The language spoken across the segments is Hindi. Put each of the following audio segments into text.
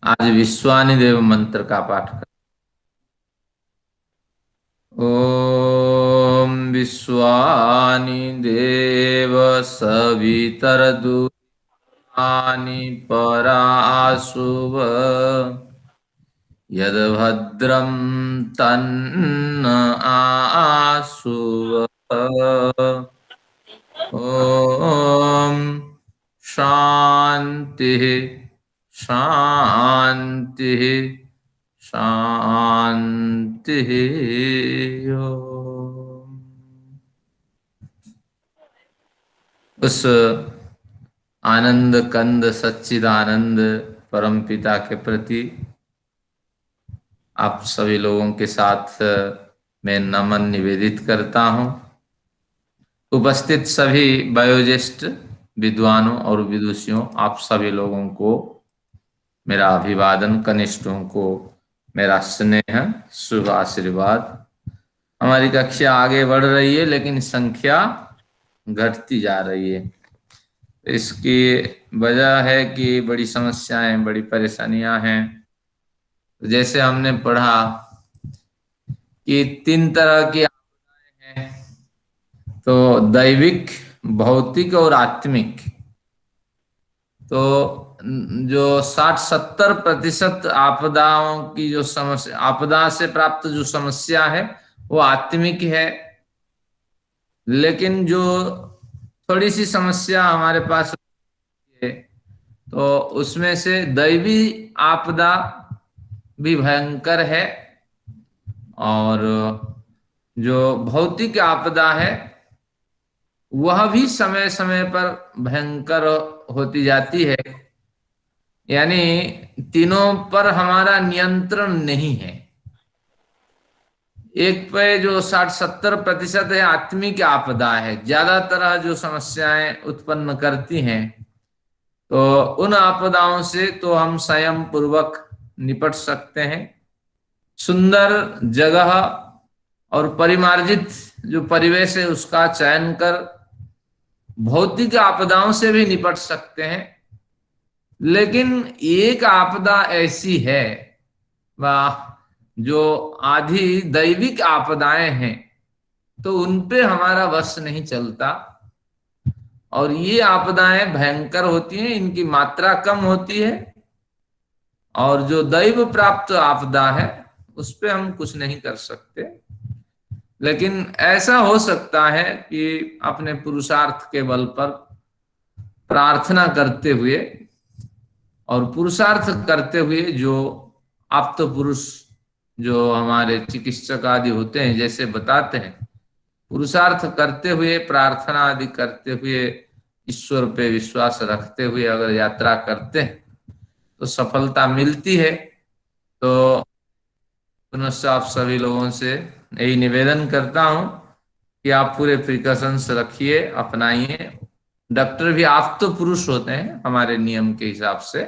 आज विश्वानि देव मंत्र का पाठ कर। ओम विश्वानि देव सवितरदुरानि पराशुभ यद्भद्रं तन्न आशुव। ओम शांति शांति शांति। उस आनंद कंद सच्चिदानंद परम पिता के प्रति आप सभी लोगों के साथ मैं नमन निवेदित करता हूं। उपस्थित सभी वयोज्येष्ठ विद्वानों और विदुषियों, आप सभी लोगों को मेरा अभिवादन, कनिष्ठों को मेरा स्नेह शुभ आशीर्वाद। हमारी कक्षा आगे बढ़ रही है लेकिन संख्या घटती जा रही है। इसकी वजह है कि बड़ी समस्याएं, बड़ी परेशानियां हैं। जैसे हमने पढ़ा कि 3 तरह की आपदाएं हैं, तो दैविक, भौतिक और आत्मिक। तो जो 60-70% आपदाओं की जो समस्या, आपदा से प्राप्त जो समस्या है वो आत्मिक है। लेकिन जो थोड़ी सी समस्या हमारे पास है, तो उसमें से दैवी आपदा भी भयंकर है और जो भौतिक आपदा है वह भी समय समय पर भयंकर होती जाती है। यानी तीनों पर हमारा नियंत्रण नहीं है। एक पे जो 60-70% है आत्मिक आपदा है, ज्यादातर जो समस्याएं उत्पन्न करती हैं, तो उन आपदाओं से तो हम संयम पूर्वक निपट सकते हैं। सुंदर जगह और परिमार्जित जो परिवेश है उसका चयन कर भौतिक आपदाओं से भी निपट सकते हैं। लेकिन एक आपदा ऐसी है वह जो आधी दैविक आपदाएं हैं, तो उनपे हमारा वश नहीं चलता और ये आपदाएं भयंकर होती हैं, इनकी मात्रा कम होती है। और जो दैव प्राप्त आपदा है उस पे हम कुछ नहीं कर सकते। लेकिन ऐसा हो सकता है कि अपने पुरुषार्थ के बल पर प्रार्थना करते हुए और पुरुषार्थ करते हुए जो आप्त पुरुष, जो हमारे चिकित्सक आदि होते हैं, जैसे बताते हैं, पुरुषार्थ करते हुए, प्रार्थना आदि करते हुए, ईश्वर पे विश्वास रखते हुए अगर यात्रा करते हैं तो सफलता मिलती है। तो पुनः आप सभी लोगों से यही निवेदन करता हूं कि आप पूरे प्रिकॉशंस रखिए, अपनाइए। डॉक्टर भी आप्त पुरुष होते हैं हमारे नियम के हिसाब से।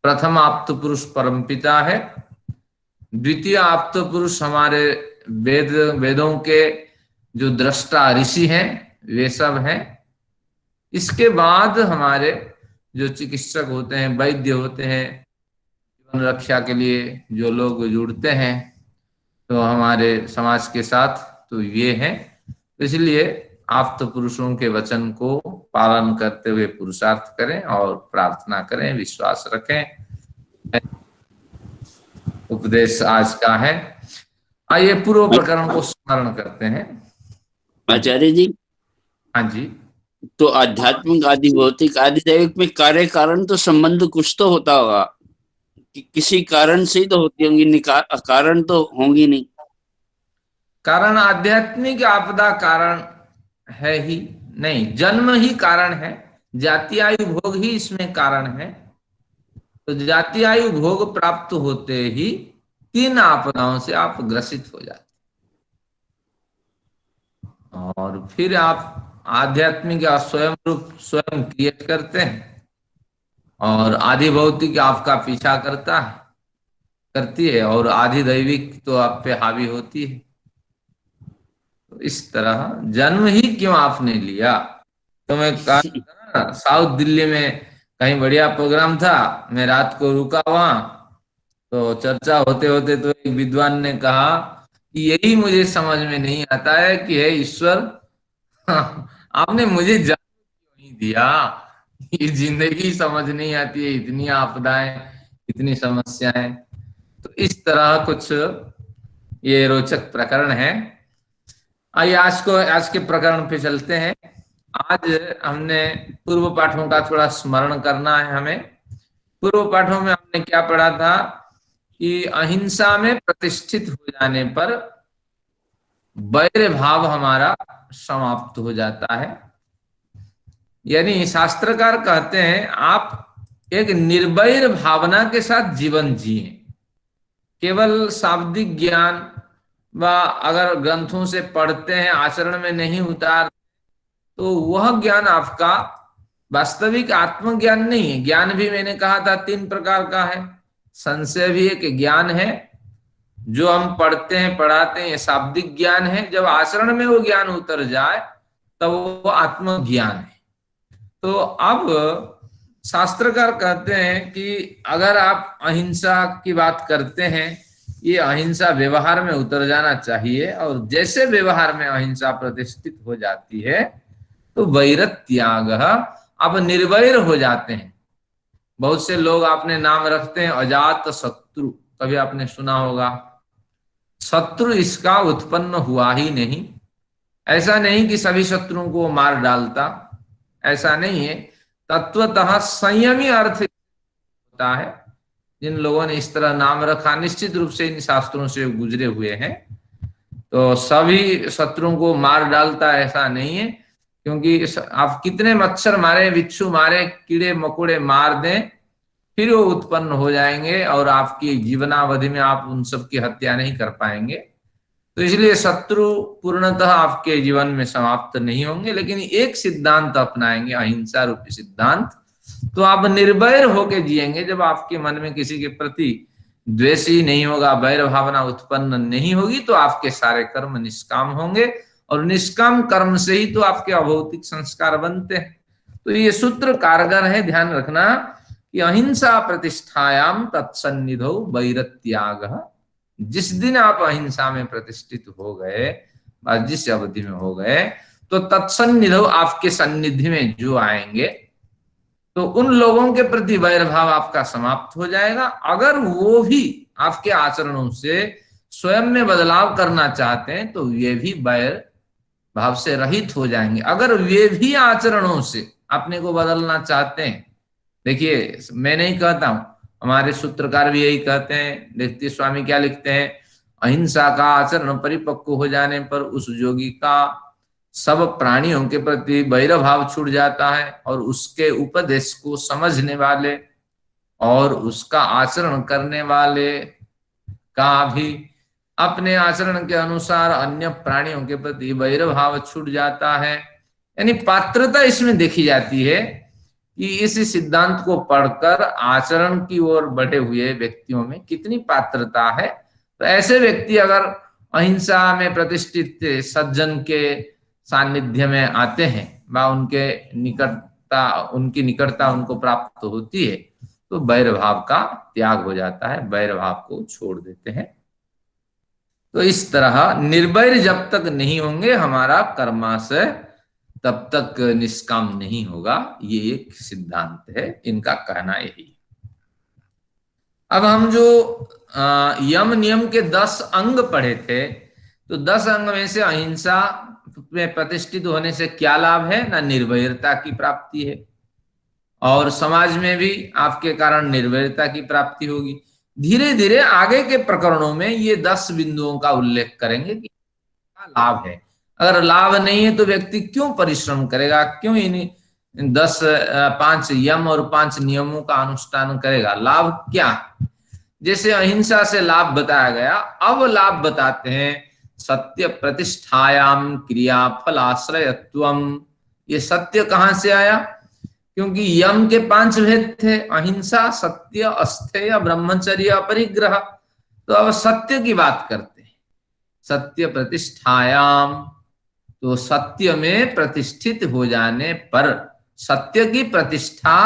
प्रथम आप्त पुरुष परमपिता है, द्वितीय आप्त पुरुष हमारे वेदों के जो दृष्टा ऋषि हैं वे सब हैं। इसके बाद हमारे जो चिकित्सक होते हैं, वैद्य होते हैं, जीवन रक्षा के लिए जो लोग जुड़ते हैं तो हमारे समाज के साथ, तो ये हैं। इसलिए आप तो पुरुषों के वचन को पालन करते हुए पुरुषार्थ करें और प्रार्थना करें, विश्वास रखें। उपदेश आज का है। आइए पूर्व प्रकरण को स्मरण करते हैं। आचार्य जी, हाँ जी। तो आध्यात्मिक आदि भौतिक आदि दैविक में कार्य कारण तो संबंध कुछ तो होता होगा कि किसी कारण से ही तो होती होंगी, कारण तो होंगी नहीं। कारण आध्यात्मिक आपदा कारण है ही नहीं, जन्म ही कारण है। जाति आयु भोग ही इसमें कारण है। तो जाति आयु भोग प्राप्त होते ही 3 आपदाओं से आप ग्रसित हो जाते और फिर आप आध्यात्मिक या स्वयं रूप स्वयं क्रिएट करते हैं और आधि भौतिक आपका पीछा करती है और आधि दैविक तो आप पे हावी होती है। तो इस तरह जन्म ही क्यों आपने लिया। तो मैं कहा था ना, साउथ दिल्ली में कहीं बढ़िया प्रोग्राम था, मैं रात को रुका वहां, तो चर्चा होते होते तो एक विद्वान ने कहा कि यही मुझे समझ में नहीं आता है कि हे ईश्वर, आपने मुझे जन्म क्यों नहीं दिया। ये जिंदगी समझ नहीं आती है, इतनी आपदाएं, इतनी समस्याएं। तो इस तरह कुछ ये रोचक प्रकरण है। आइए आज के प्रकरण पे चलते हैं। आज हमने पूर्व पाठों का थोड़ा स्मरण करना है हमें। पूर्व पाठों में हमने क्या पढ़ा था कि अहिंसा में प्रतिष्ठित हो जाने पर वैर भाव हमारा समाप्त हो जाता है। यानी शास्त्रकार कहते हैं आप एक निर्वैर भावना के साथ जीवन जिए। केवल शाब्दिक ज्ञान व अगर ग्रंथों से पढ़ते हैं, आचरण में नहीं उतार, तो वह ज्ञान आपका वास्तविक आत्मज्ञान नहीं है। ज्ञान भी मैंने कहा था 3 प्रकार का है। संशय भी एक ज्ञान है, जो हम पढ़ते हैं पढ़ाते हैं, शाब्दिक ज्ञान है। जब आचरण में वो ज्ञान उतर जाए तब वो आत्मज्ञान है। तो अब शास्त्रकार कहते हैं कि अगर आप अहिंसा की बात करते हैं, ये अहिंसा व्यवहार में उतर जाना चाहिए, और जैसे व्यवहार में अहिंसा प्रतिष्ठित हो जाती है तो वैरत्याग, अब निर्वैर हो जाते हैं। बहुत से लोग आपने नाम रखते हैं अजात शत्रु, कभी आपने सुना होगा। शत्रु इसका उत्पन्न हुआ ही नहीं। ऐसा नहीं कि सभी शत्रुओं को मार डालता, ऐसा नहीं है। तत्वतः संयमी अर्थ होता है। जिन लोगों ने इस तरह नाम रखा निश्चित रूप से इन शास्त्रों से गुजरे हुए हैं। तो सभी शत्रुओं को मार डालता ऐसा नहीं है, क्योंकि आप कितने मच्छर मारे, बिच्छू मारे, कीड़े मकोड़े मार दें, फिर वो उत्पन्न हो जाएंगे और आपकी जीवनावधि में आप उन सब की हत्या नहीं कर पाएंगे। तो इसलिए शत्रु पूर्णतः आपके जीवन में समाप्त नहीं होंगे, लेकिन एक सिद्धांत अपनाएंगे, अहिंसा रूपी सिद्धांत, तो आप निर्भय होकर जिएंगे। जब आपके मन में किसी के प्रति द्वेष ही नहीं होगा, वैर भावना उत्पन्न नहीं होगी, तो आपके सारे कर्म निष्काम होंगे, और निष्काम कर्म से ही तो आपके अभौतिक संस्कार बनते हैं। तो ये सूत्र कारगर है, ध्यान रखना कि अहिंसा प्रतिष्ठायाम तत्सन्निधौ वैरत्याग। जिस दिन आप अहिंसा में प्रतिष्ठित हो गए, जिस अवधि में हो गए, तो तत्सन्निधौ आपके सन्निधि में जो आएंगे, तो उन लोगों के प्रति वैर भाव आपका समाप्त हो जाएगा। अगर वो भी आपके आचरणों से स्वयं में बदलाव करना चाहते हैं तो वे भी वैर भाव से रहित हो जाएंगे। अगर वे भी आचरणों से अपने को बदलना चाहते हैं, देखिए मैं नहीं कहता हूं, हमारे सूत्रकार भी यही कहते हैं। देखते स्वामी क्या लिखते हैं, अहिंसा का आचरण परिपक्व हो जाने पर उस योगी का सब प्राणियों के प्रति वैर भाव छूट जाता है, और उसके उपदेश को समझने वाले और उसका आचरण करने वाले का भी अपने आचरण के अनुसार अन्य प्राणियों के प्रति वैर भाव छूट जाता है। यानी पात्रता इसमें देखी जाती है कि इस सिद्धांत को पढ़कर आचरण की ओर बढ़े हुए व्यक्तियों में कितनी पात्रता है। तो ऐसे व्यक्ति अगर अहिंसा में प्रतिष्ठित सज्जन के सानिध्य में आते हैं व उनकी निकटता उनको प्राप्त होती है, तो वैर भाव का त्याग हो जाता है, वैर भाव को छोड़ देते हैं। तो इस तरह निर्वैर जब तक नहीं होंगे हमारा कर्माशय तब तक निष्काम नहीं होगा। ये एक सिद्धांत है, इनका कहना यही। अब हम जो यम नियम के 10 अंग पढ़े थे, तो 10 अंग में से अहिंसा में प्रतिष्ठित होने से क्या लाभ है? ना निर्वैरता की प्राप्ति है, और समाज में भी आपके कारण निर्वैरता की प्राप्ति होगी। धीरे धीरे आगे के प्रकरणों में ये 10 बिंदुओं का उल्लेख करेंगे कि क्या लाभ है। अगर लाभ नहीं है तो व्यक्ति क्यों परिश्रम करेगा, क्यों इन 5 यम और 5 नियमों का अनुष्ठान करेगा, लाभ क्या? जैसे अहिंसा से लाभ बताया गया, अब लाभ बताते हैं सत्य प्रतिष्ठायाम क्रिया फलाश्रयत्वम। ये सत्य कहां से आया? क्योंकि यम के 5 भेद थे, अहिंसा, सत्य, अस्थेय, ब्रह्मचर्य, अपरिग्रह। तो अब सत्य की बात करते हैं। सत्य प्रतिष्ठायाम, तो सत्य में प्रतिष्ठित हो जाने पर, सत्य की प्रतिष्ठा,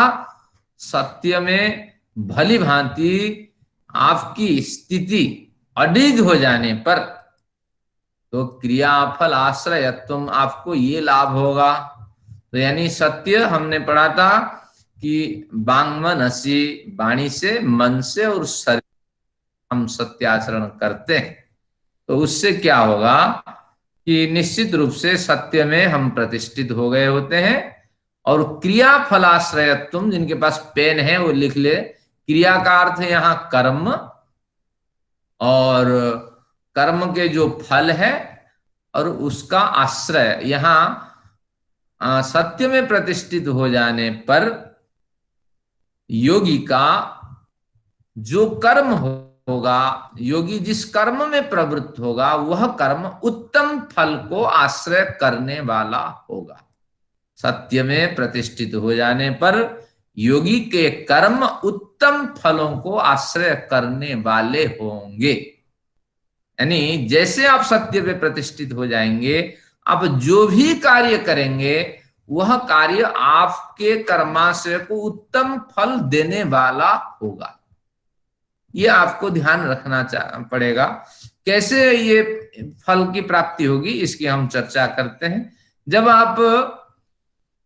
सत्य में भली भांति आपकी स्थिति अडिग हो जाने पर तो क्रियाफल आश्रयत्व, आपको ये लाभ होगा। तो यानी सत्य हमने पढ़ा था कि वांगमनसी, वाणी से, मन से और शरीर हम सत्य आचरण करते हैं, तो उससे क्या होगा कि निश्चित रूप से सत्य में हम प्रतिष्ठित हो गए होते हैं। और क्रिया फलाश्रयत्व, जिनके पास पेन है वो लिख ले, क्रिया का अर्थ है यहाँ कर्म, और कर्म के जो फल है और उसका आश्रय, यहाँ सत्य में प्रतिष्ठित हो जाने पर योगी का जो कर्म होगा, योगी जिस कर्म में प्रवृत्त होगा, वह कर्म उत्तम फल को आश्रय करने वाला होगा। सत्य में प्रतिष्ठित हो जाने पर योगी के कर्म उत्तम फलों को आश्रय करने वाले होंगे। यानी जैसे आप सत्य पे प्रतिष्ठित हो जाएंगे, आप जो भी कार्य करेंगे वह कार्य आपके कर्माशय को उत्तम फल देने वाला होगा। ये आपको ध्यान रखना पड़ेगा। कैसे ये फल की प्राप्ति होगी इसकी हम चर्चा करते हैं। जब आप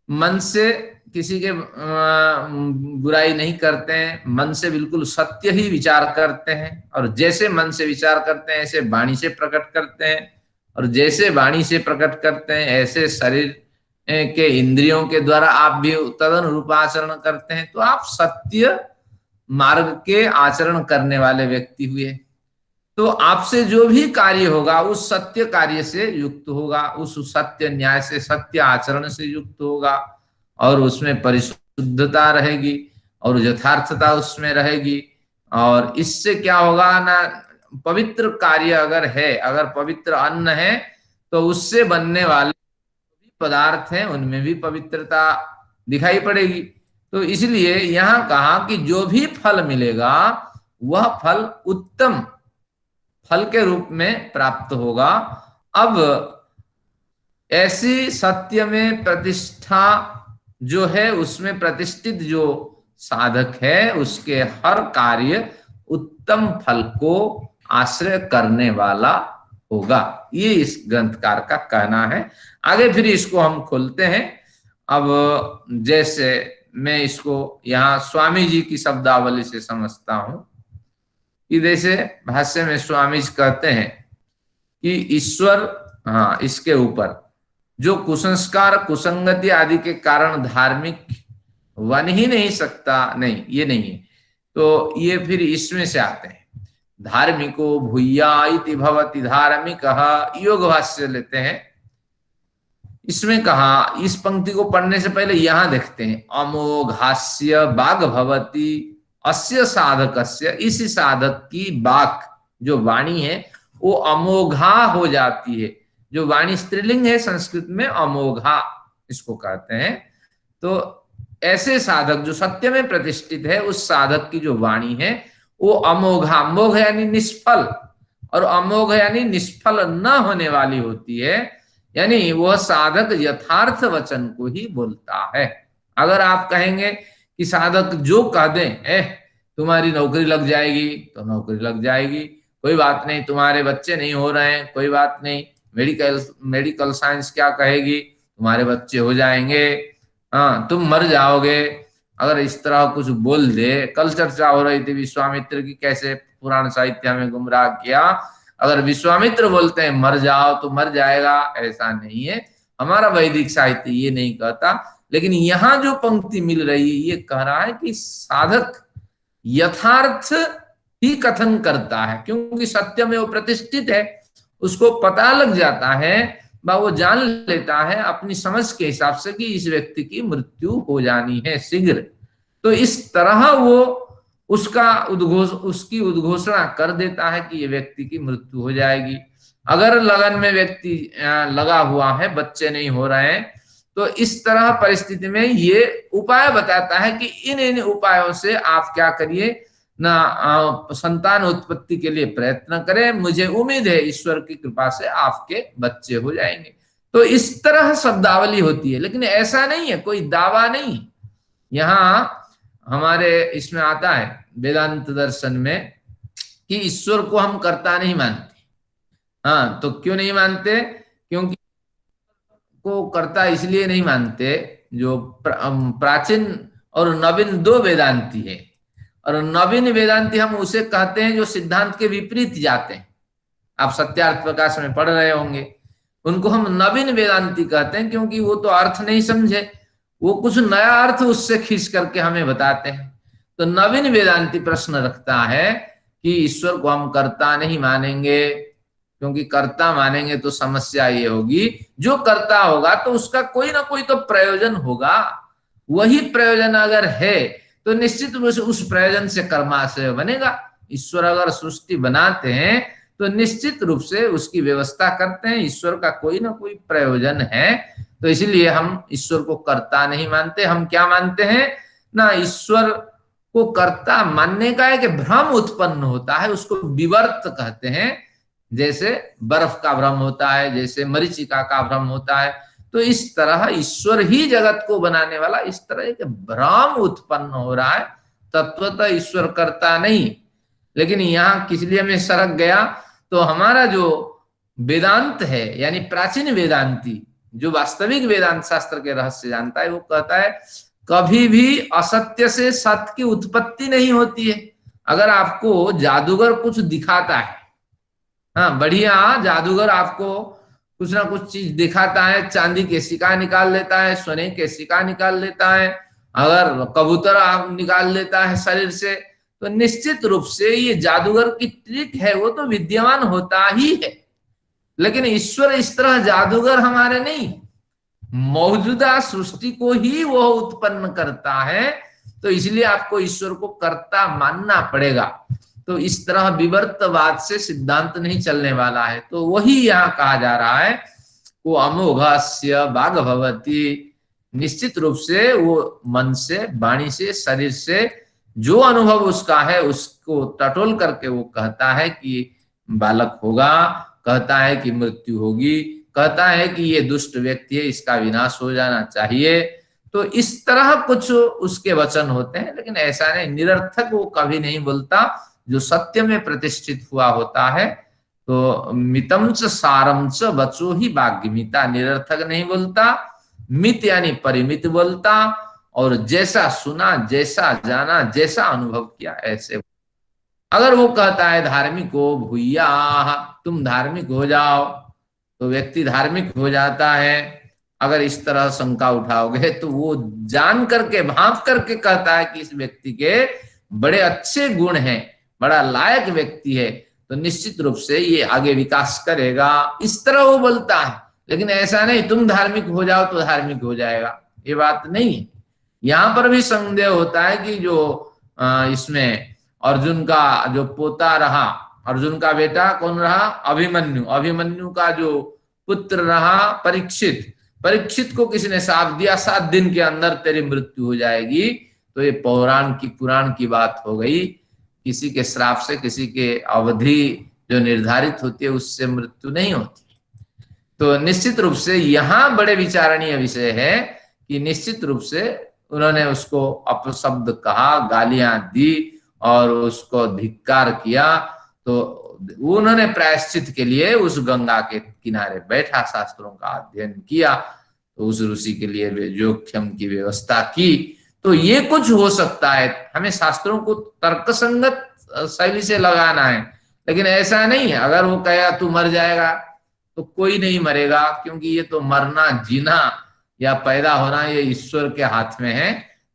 मन से किसी के बुराई नहीं करते हैं, मन से बिल्कुल सत्य ही विचार करते हैं, और जैसे मन से विचार करते हैं ऐसे वाणी से प्रकट करते हैं, और जैसे वाणी से प्रकट करते हैं ऐसे शरीर के इंद्रियों के द्वारा आप भी तदनुरूप आचरण करते हैं, तो आप सत्य मार्ग के आचरण करने वाले व्यक्ति हुए। तो आपसे जो भी कार्य होगा उस सत्य कार्य से युक्त होगा, उस सत्य न्याय से, सत्य आचरण से युक्त होगा, और उसमें परिशुद्धता रहेगी और यथार्थता उसमें रहेगी। और इससे क्या होगा ना, पवित्र कार्य अगर है, अगर पवित्र अन्न है, तो उससे बनने वाले पदार्थ हैं उनमें भी पवित्रता दिखाई पड़ेगी। तो इसलिए यहां कहा कि जो भी फल मिलेगा वह फल उत्तम फल के रूप में प्राप्त होगा। अब ऐसी सत्य में प्रतिष्ठा जो है, उसमें प्रतिष्ठित जो साधक है, उसके हर कार्य उत्तम फल को आश्रय करने वाला होगा। ये इस ग्रंथकार का कहना है। आगे फिर इसको हम खोलते हैं। अब जैसे मैं इसको यहाँ स्वामी जी की शब्दावली से समझता हूं कि जैसे भाष्य में स्वामी जी कहते हैं कि ईश्वर, हाँ, इसके ऊपर जो कुसंस्कार, कुसंगति आदि के कारण धार्मिक बन ही नहीं सकता, नहीं, ये नहीं है। तो ये फिर इसमें से आते हैं, धार्मिको भूया इति भवति धार्मिक, योग भाष्य लेते हैं। इसमें कहा, इस पंक्ति को पढ़ने से पहले यहां देखते हैं, अमोघास्य बाग भवति अस्य साधकस्य, इस साधक की बाक जो वाणी है वो अमोघा हो जाती है। जो वाणी स्त्रीलिंग है संस्कृत में, अमोघा इसको कहते हैं। तो ऐसे साधक जो सत्य में प्रतिष्ठित है, उस साधक की जो वाणी है वो अमोघा, अमोघ यानी निष्फल, और अमोघ यानी निष्फल न होने वाली होती है। यानी वह साधक यथार्थ वचन को ही बोलता है। अगर आप कहेंगे कि साधक जो कह दें, तुम्हारी नौकरी लग जाएगी, तो नौकरी लग जाएगी, कोई बात नहीं, तुम्हारे बच्चे नहीं हो रहे हैं, कोई बात नहीं, मेडिकल साइंस क्या कहेगी, तुम्हारे बच्चे हो जाएंगे, हाँ, तुम मर जाओगे, अगर इस तरह कुछ बोल दे। कल चर्चा हो रही थी विश्वामित्र की, कैसे पुराण साहित्य में गुमराह किया। अगर विश्वामित्र बोलते हैं मर जाओ तो मर जाएगा, ऐसा नहीं है, हमारा वैदिक साहित्य ये नहीं कहता। लेकिन यहाँ जो पंक्ति मिल रही है ये कह रहा है कि साधक यथार्थ ही कथन करता है, क्योंकि सत्य में वो प्रतिष्ठित है, उसको पता लग जाता है, वो जान लेता है अपनी समझ के हिसाब से कि इस व्यक्ति की मृत्यु हो जानी है शीघ्र। तो इस तरह वो उसकी उद्घोषणा कर देता है कि ये व्यक्ति की मृत्यु हो जाएगी। अगर लगन में व्यक्ति लगा हुआ है, बच्चे नहीं हो रहे हैं, तो इस तरह परिस्थिति में ये उपाय बताता है कि इन उपायों से आप क्या करिए ना, संतान उत्पत्ति के लिए प्रयत्न करें, मुझे उम्मीद है ईश्वर की कृपा से आपके बच्चे हो जाएंगे। तो इस तरह शब्दावली होती है, लेकिन ऐसा नहीं है, कोई दावा नहीं। यहाँ हमारे इसमें आता है वेदांत दर्शन में कि ईश्वर को हम कर्ता नहीं मानते। हाँ, तो क्यों नहीं मानते? क्योंकि को कर्ता इसलिए नहीं मानते, जो प्राचीन और नवीन दो वेदांती है, और नवीन वेदांती हम उसे कहते हैं जो सिद्धांत के विपरीत जाते हैं। आप सत्यार्थ प्रकाश में पढ़ रहे होंगे, उनको हम नवीन वेदांती कहते हैं, क्योंकि वो तो अर्थ नहीं समझे, वो कुछ नया अर्थ उससे खींच करके हमें बताते हैं। तो नवीन वेदांती प्रश्न रखता है कि ईश्वर को हम कर्ता नहीं मानेंगे, क्योंकि कर्ता मानेंगे तो समस्या ये होगी, जो कर्ता होगा तो उसका कोई ना कोई तो प्रयोजन होगा, वही प्रयोजन अगर है तो निश्चित रूप से उस प्रयोजन से कर्माशय बनेगा। ईश्वर अगर सृष्टि बनाते हैं तो निश्चित रूप से उसकी व्यवस्था करते हैं, ईश्वर का कोई ना कोई प्रयोजन है। तो इसलिए हम ईश्वर को कर्ता नहीं मानते, हम क्या मानते हैं ना, ईश्वर को कर्ता मानने का एक भ्रम उत्पन्न होता है, उसको विवर्त कहते हैं। जैसे बर्फ का भ्रम होता है, जैसे मरीचिका का भ्रम होता है, तो इस तरह ईश्वर ही जगत को बनाने वाला, इस तरह एक भ्रम उत्पन्न हो रहा है। तत्वतः ईश्वर कर्ता नहीं। लेकिन यहाँ किस लिए मैं सरक गया, तो हमारा जो वेदांत है, यानी प्राचीन वेदांती जो वास्तविक वेदांत शास्त्र के रहस्य जानता है, वो कहता है कभी भी असत्य से सत्य की उत्पत्ति नहीं होती है। अगर आपको जादूगर कुछ दिखाता है, हाँ बढ़िया, जादूगर आपको कुछ ना कुछ चीज दिखाता है, चांदी के सिक्का निकाल लेता है, सोने के सिक्का निकाल लेता है, अगर कबूतर आप निकाल लेता है शरीर से, तो निश्चित रूप से ये जादूगर की ट्रिक है, वो तो विद्यमान होता ही है। लेकिन ईश्वर इस तरह जादूगर हमारे नहीं, मौजूदा सृष्टि को ही वो उत्पन्न करता है, तो इसलिए आपको ईश्वर को कर्ता मानना पड़ेगा। तो इस तरह विवर्तवाद से सिद्धांत नहीं चलने वाला है। तो वही यहाँ कहा जा रहा है, वो अमोघस्य बाघ भवती, निश्चित रूप से वो मन से, वाणी से, शरीर से जो अनुभव उसका है उसको टटोल करके वो कहता है कि बालक होगा, कहता है कि मृत्यु होगी, कहता है कि ये दुष्ट व्यक्ति है, इसका विनाश हो जाना चाहिए। तो इस तरह कुछ उसके वचन होते हैं, लेकिन ऐसा नहीं, निरर्थक वो कभी नहीं बोलता। जो सत्य में प्रतिष्ठित हुआ होता है, तो मितम च सारम च बचो ही भाग्यमिता, निरर्थक नहीं बोलता, मित यानी परिमित बोलता, और जैसा सुना, जैसा जाना, जैसा अनुभव किया ऐसे। अगर वो कहता है धार्मिक हो भूया, तुम धार्मिक हो जाओ, तो व्यक्ति धार्मिक हो जाता है। अगर इस तरह शंका उठाओगे तो वो जान करके, भांप करके कहता है कि इस व्यक्ति के बड़े अच्छे गुण हैं, बड़ा लायक व्यक्ति है, तो निश्चित रूप से ये आगे विकास करेगा, इस तरह वो बोलता है। लेकिन ऐसा नहीं तुम धार्मिक हो जाओ तो धार्मिक हो जाएगा, ये बात नहीं है। यहाँ पर भी संदेह होता है कि जो इसमें अर्जुन का जो पोता रहा, अर्जुन का बेटा कौन रहा, अभिमन्यु, अभिमन्यु का जो पुत्र रहा परीक्षित, परीक्षित को किसी ने शाप दिया 7 दिन के अंदर तेरी मृत्यु हो जाएगी, तो ये पुराण की बात हो गई। किसी के श्राप से, किसी के अवधि जो निर्धारित होती है उससे मृत्यु नहीं होती। तो निश्चित रूप से यहाँ बड़े विचारणीय विषय है कि निश्चित रूप से उन्होंने उसको अपशब्द कहा, गालियां दी और उसको धिक्कार किया, तो उन्होंने प्रायश्चित के लिए उस गंगा के किनारे बैठा, शास्त्रों का अध्ययन किया, तो उस ऋषि के लिए जोखिम की व्यवस्था की। तो ये कुछ हो सकता है, हमें शास्त्रों को तर्कसंगत शैली से लगाना है, लेकिन ऐसा नहीं है अगर वो कहेगा तू मर जाएगा तो कोई नहीं मरेगा, क्योंकि ये तो मरना, जीना या पैदा होना ये ईश्वर के हाथ में है।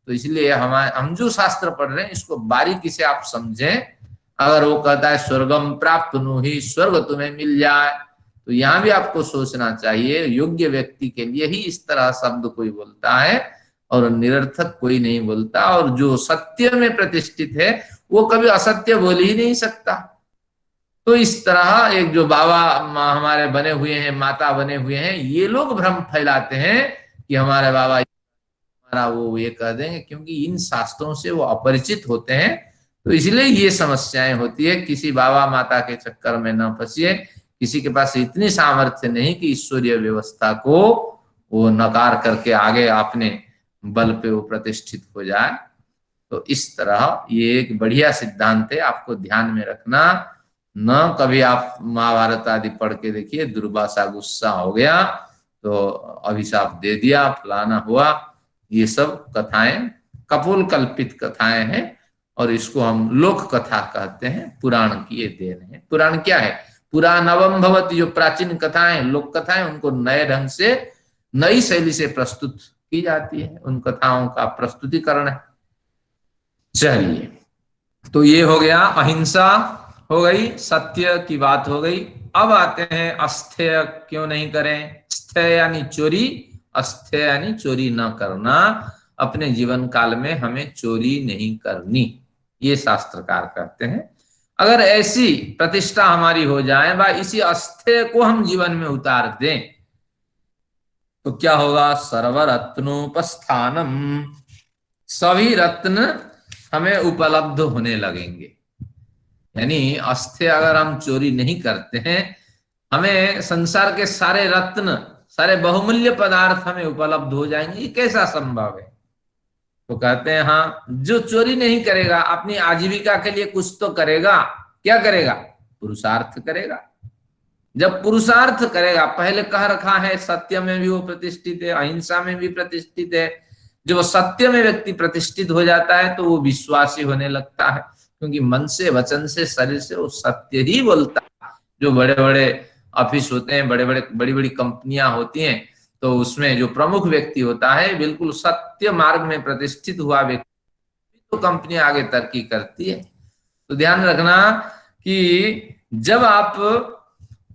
तो इसलिए हम जो शास्त्र पढ़ रहे हैं इसको बारीकी से आप समझें। अगर वो कहता है स्वर्गम प्राप्त नु ही, स्वर्ग तुम्हें मिल जाए, तो यहाँ भी आपको सोचना चाहिए, योग्य व्यक्ति के लिए ही इस तरह शब्द कोई बोलता है और निरर्थक कोई नहीं बोलता। और जो सत्य में प्रतिष्ठित है वो कभी असत्य बोल ही नहीं सकता। तो इस तरह एक जो बाबा हमारे बने हुए हैं, माता बने हुए हैं, ये लोग भ्रम फैलाते हैं कि हमारे बाबा हमारा वो ये कह देंगे, क्योंकि इन शास्त्रों से वो अपरिचित होते हैं। तो इसलिए ये समस्याएं होती है। किसी बाबा माता के चक्कर में न फंसिए, किसी के पास इतनी सामर्थ्य नहीं कि ईश्वरीय व्यवस्था को वो नकार करके आगे अपने बल पे वो प्रतिष्ठित हो जाए। तो इस तरह ये एक बढ़िया सिद्धांत है, आपको ध्यान में रखना। न कभी आप महाभारत आदि पढ़ के देखिए, दुर्वासा गुस्सा हो गया तो अभिशाप दे दिया, फलाना हुआ, ये सब कथाएं कपोल कल्पित कथाएं हैं और इसको हम लोक कथा कहते हैं। पुराण की ये देन है। पुराण क्या है? पुराणवम भवति, जो प्राचीन कथाएं लोक कथाएं उनको नए ढंग से नई शैली से प्रस्तुत की जाती है, उन कथाओं का प्रस्तुतिकरण है। चलिए, तो ये हो गया, अहिंसा हो गई, सत्य की बात हो गई। अब आते हैं अस्तेय क्यों नहीं करें। स्थेय यानी चोरी, अस्तेय यानी चोरी न करना। अपने जीवन काल में हमें चोरी नहीं करनी, ये शास्त्रकार कहते हैं। अगर ऐसी प्रतिष्ठा हमारी हो जाए व इसी अस्तेय को हम जीवन में उतार दें तो क्या होगा? सर्वरत्नोपस्थानम, सभी रत्न हमें उपलब्ध होने लगेंगे। यानी अस्तेय अगर हम चोरी नहीं करते हैं, हमें संसार के सारे रत्न, सारे बहुमूल्य पदार्थ हमें उपलब्ध हो जाएंगे। ये कैसा संभव है? तो कहते हैं हाँ, जो चोरी नहीं करेगा, अपनी आजीविका के लिए कुछ तो करेगा। क्या करेगा? पुरुषार्थ करेगा। जब पुरुषार्थ करेगा, पहले कह रखा है सत्य में भी वो प्रतिष्ठित है, अहिंसा में भी प्रतिष्ठित है। जब सत्य में व्यक्ति प्रतिष्ठित हो जाता है तो वो विश्वासी होने लगता है, क्योंकि मन से, वचन से, शरीर से वो सत्य ही बोलता है। जो बड़े बड़े ऑफिस होते हैं, बड़ी बड़ी कंपनियां होती हैं, तो उसमें जो प्रमुख व्यक्ति होता है बिल्कुल सत्य मार्ग में प्रतिष्ठित हुआ व्यक्ति, तो कंपनी आगे तरक्की करती है। तो ध्यान रखना कि जब आप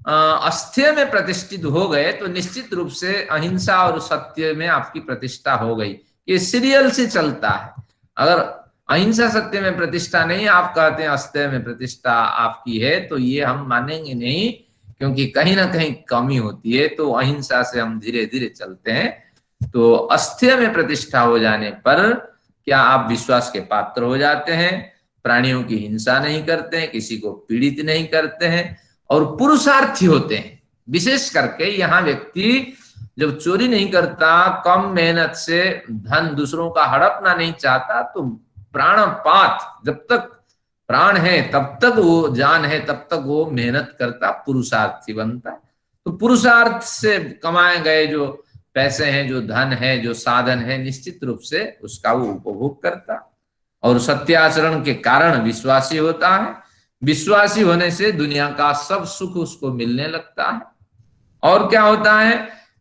अस्तेय में प्रतिष्ठित हो गए तो निश्चित रूप से अहिंसा और सत्य में आपकी प्रतिष्ठा हो गई। ये सीरियल से चलता है। अगर अहिंसा सत्य में प्रतिष्ठा नहीं, आप कहते हैं अस्तेय में प्रतिष्ठा आपकी है, तो ये हम मानेंगे नहीं, क्योंकि कहीं ना कहीं कमी होती है। तो अहिंसा से हम धीरे धीरे चलते हैं। तो अस्तेय में प्रतिष्ठा हो जाने पर क्या आप विश्वास के पात्र हो जाते हैं, प्राणियों की हिंसा नहीं करते हैं, किसी को पीड़ित नहीं करते हैं और पुरुषार्थी होते हैं। विशेष करके यहाँ व्यक्ति जब चोरी नहीं करता, कम मेहनत से धन दूसरों का हड़पना नहीं चाहता, तो प्राणपात, जब तक प्राण है तब तक वो, जान है तब तक वो मेहनत करता, पुरुषार्थी बनता है। तो पुरुषार्थ से कमाए गए जो पैसे हैं, जो धन है, जो साधन है, निश्चित रूप से उसका वो उपभोग करता और सत्याचरण के कारण विश्वासी होता है। विश्वासी होने से दुनिया का सब सुख उसको मिलने लगता है। और क्या होता है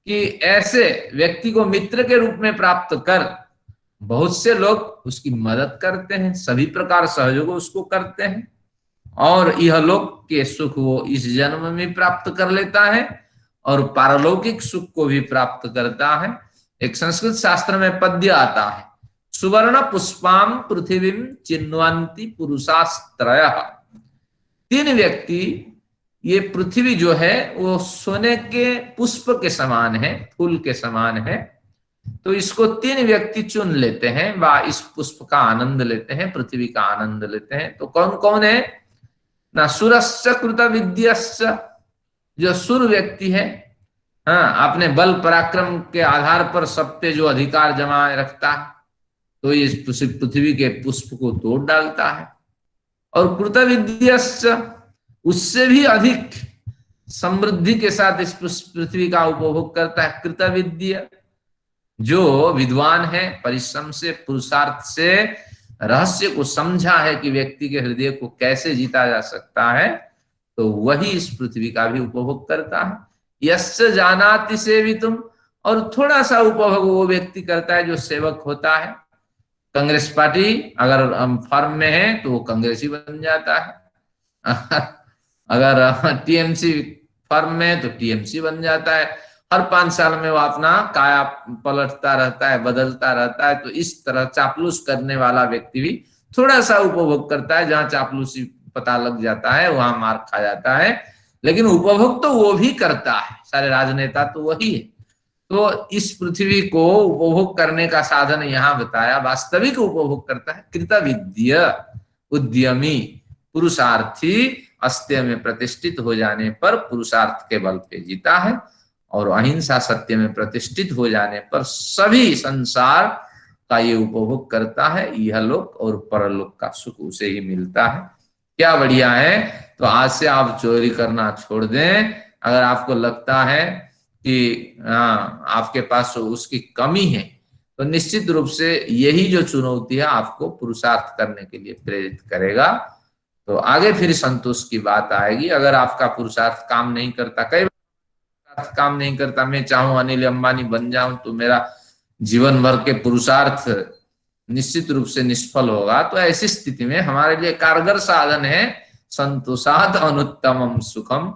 कि ऐसे व्यक्ति को मित्र के रूप में प्राप्त कर बहुत से लोग उसकी मदद करते हैं, सभी प्रकार सहयोग उसको करते हैं और यह लोक के सुख वो इस जन्म में प्राप्त कर लेता है और पारलौकिक सुख को भी प्राप्त करता है। एक संस्कृत शास्त्र में पद्य आता है, सुवर्ण पुष्पाम पृथ्वीम चिन्वन्ति पुरुषास्त्रयः। तीन व्यक्ति, ये पृथ्वी जो है वो सोने के पुष्प के समान है, फूल के समान है। तो इसको तीन व्यक्ति चुन लेते हैं व इस पुष्प का आनंद लेते हैं, पृथ्वी का आनंद लेते हैं। तो कौन कौन है ना? सुरस्य कृतविद्यस्य, जो सुर व्यक्ति है, हाँ, अपने बल पराक्रम के आधार पर सब पे जो अधिकार जमाए रखता है, तो इस पृथ्वी के पुष्प को तोड़ डालता है। और कृतविद्यस्य, उससे भी अधिक समृद्धि के साथ इस पृथ्वी का उपभोग करता है। कृतविद्य, जो विद्वान है, परिश्रम से, पुरुषार्थ से रहस्य को समझा है कि व्यक्ति के हृदय को कैसे जीता जा सकता है, तो वही इस पृथ्वी का भी उपभोग करता है। यस्य जानाति सेवितुम, और थोड़ा सा उपभोग वो व्यक्ति करता है जो सेवक होता है। कांग्रेस पार्टी अगर फॉर्म में है तो वो कांग्रेसी बन जाता है, अगर टीएमसी फॉर्म में है तो टीएमसी बन जाता है। हर 5 साल में वो अपना काया पलटता रहता है, बदलता रहता है। तो इस तरह चापलूस करने वाला व्यक्ति भी थोड़ा सा उपभोग करता है, जहां चापलूसी पता लग जाता है वहां मार खा जाता है, लेकिन उपभोग तो वो भी करता है। सारे राजनेता तो वही है। तो इस पृथ्वी को उपभोग करने का साधन यहाँ बताया, वास्तविक उपभोग करता है कृतविद्य, उद्यमी, पुरुषार्थी। अस्तेय में प्रतिष्ठित हो जाने पर पुरुषार्थ के बल पे जीता है और अहिंसा सत्य में प्रतिष्ठित हो जाने पर सभी संसार का ये उपभोग करता है, यह लोक और परलोक का सुख उसे ही मिलता है। क्या बढ़िया है। तो आज से आप चोरी करना छोड़ दें। अगर आपको लगता है कि आपके पास उसकी कमी है, तो निश्चित रूप से यही जो चुनौती है आपको पुरुषार्थ करने के लिए प्रेरित करेगा। तो आगे फिर संतोष की बात आएगी। अगर आपका पुरुषार्थ काम नहीं करता, कई बार काम नहीं करता, मैं चाहूं अनिल अंबानी बन जाऊं तो मेरा जीवन भर के पुरुषार्थ निश्चित रूप से निष्फल होगा। तो ऐसी स्थिति में हमारे लिए कारगर साधन है संतोषात अनुत्तमम सुखम,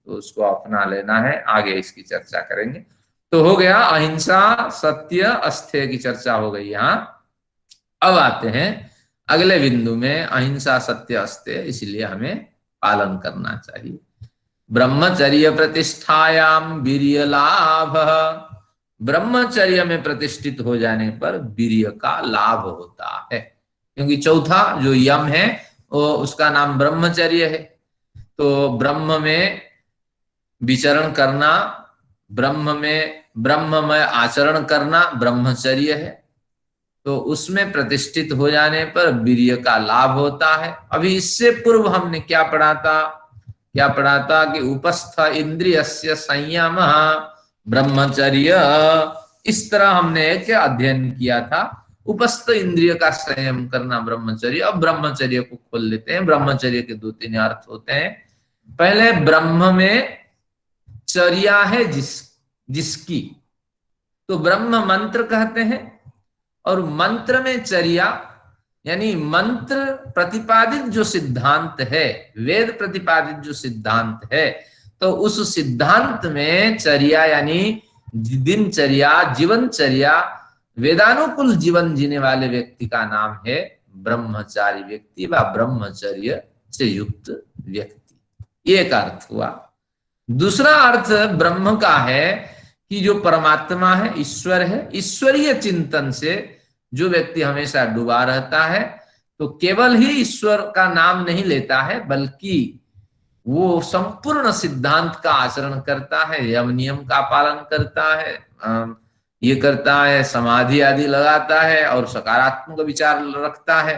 तो उसको अपना लेना है। आगे इसकी चर्चा करेंगे। तो हो गया अहिंसा, सत्य, अस्तेय की चर्चा हो गई यहाँ। अब आते हैं अगले बिंदु में, अहिंसा, सत्य, अस्तेय, इसलिए हमें पालन करना चाहिए। ब्रह्मचर्य प्रतिष्ठायाम वीर्य लाभ, ब्रह्मचर्य में प्रतिष्ठित हो जाने पर वीर्य का लाभ होता है, क्योंकि चौथा जो यम है वो उसका नाम ब्रह्मचर्य है। तो ब्रह्म में विचरण करना, ब्रह्म में आचरण करना ब्रह्मचर्य है। तो उसमें प्रतिष्ठित हो जाने पर वीर्य का लाभ होता है। अभी इससे पूर्व हमने क्या पढ़ा था कि उपस्थ इंद्रियस्य संयम ब्रह्मचर्य, इस तरह हमने एक अध्ययन किया था। उपस्थ इंद्रिय का संयम करना ब्रह्मचर्य। अब ब्रह्मचर्य को खोल लेते हैं। ब्रह्मचर्य के 2-3 अर्थ होते हैं। पहले, ब्रह्म में चर्या है जिसकी, तो ब्रह्म मंत्र कहते हैं। और मंत्र में चर्या यानी मंत्र प्रतिपादित जो सिद्धांत है, वेद प्रतिपादित जो सिद्धांत है, तो उस सिद्धांत में चर्या यानी दिनचर्या, जीवनचर्या, वेदानुकूल जीवन जीने वाले व्यक्ति का नाम है ब्रह्मचारी व्यक्ति व ब्रह्मचर्य से युक्त व्यक्ति। एक अर्थ हुआ। दूसरा अर्थ ब्रह्म का है कि जो परमात्मा है, ईश्वर है, ईश्वरीय चिंतन से जो व्यक्ति हमेशा डूबा रहता है, तो केवल ही ईश्वर का नाम नहीं लेता है, बल्कि वो संपूर्ण सिद्धांत का आचरण करता है, यम नियम का पालन करता है, ये करता है, समाधि आदि लगाता है और सकारात्मक विचार रखता है,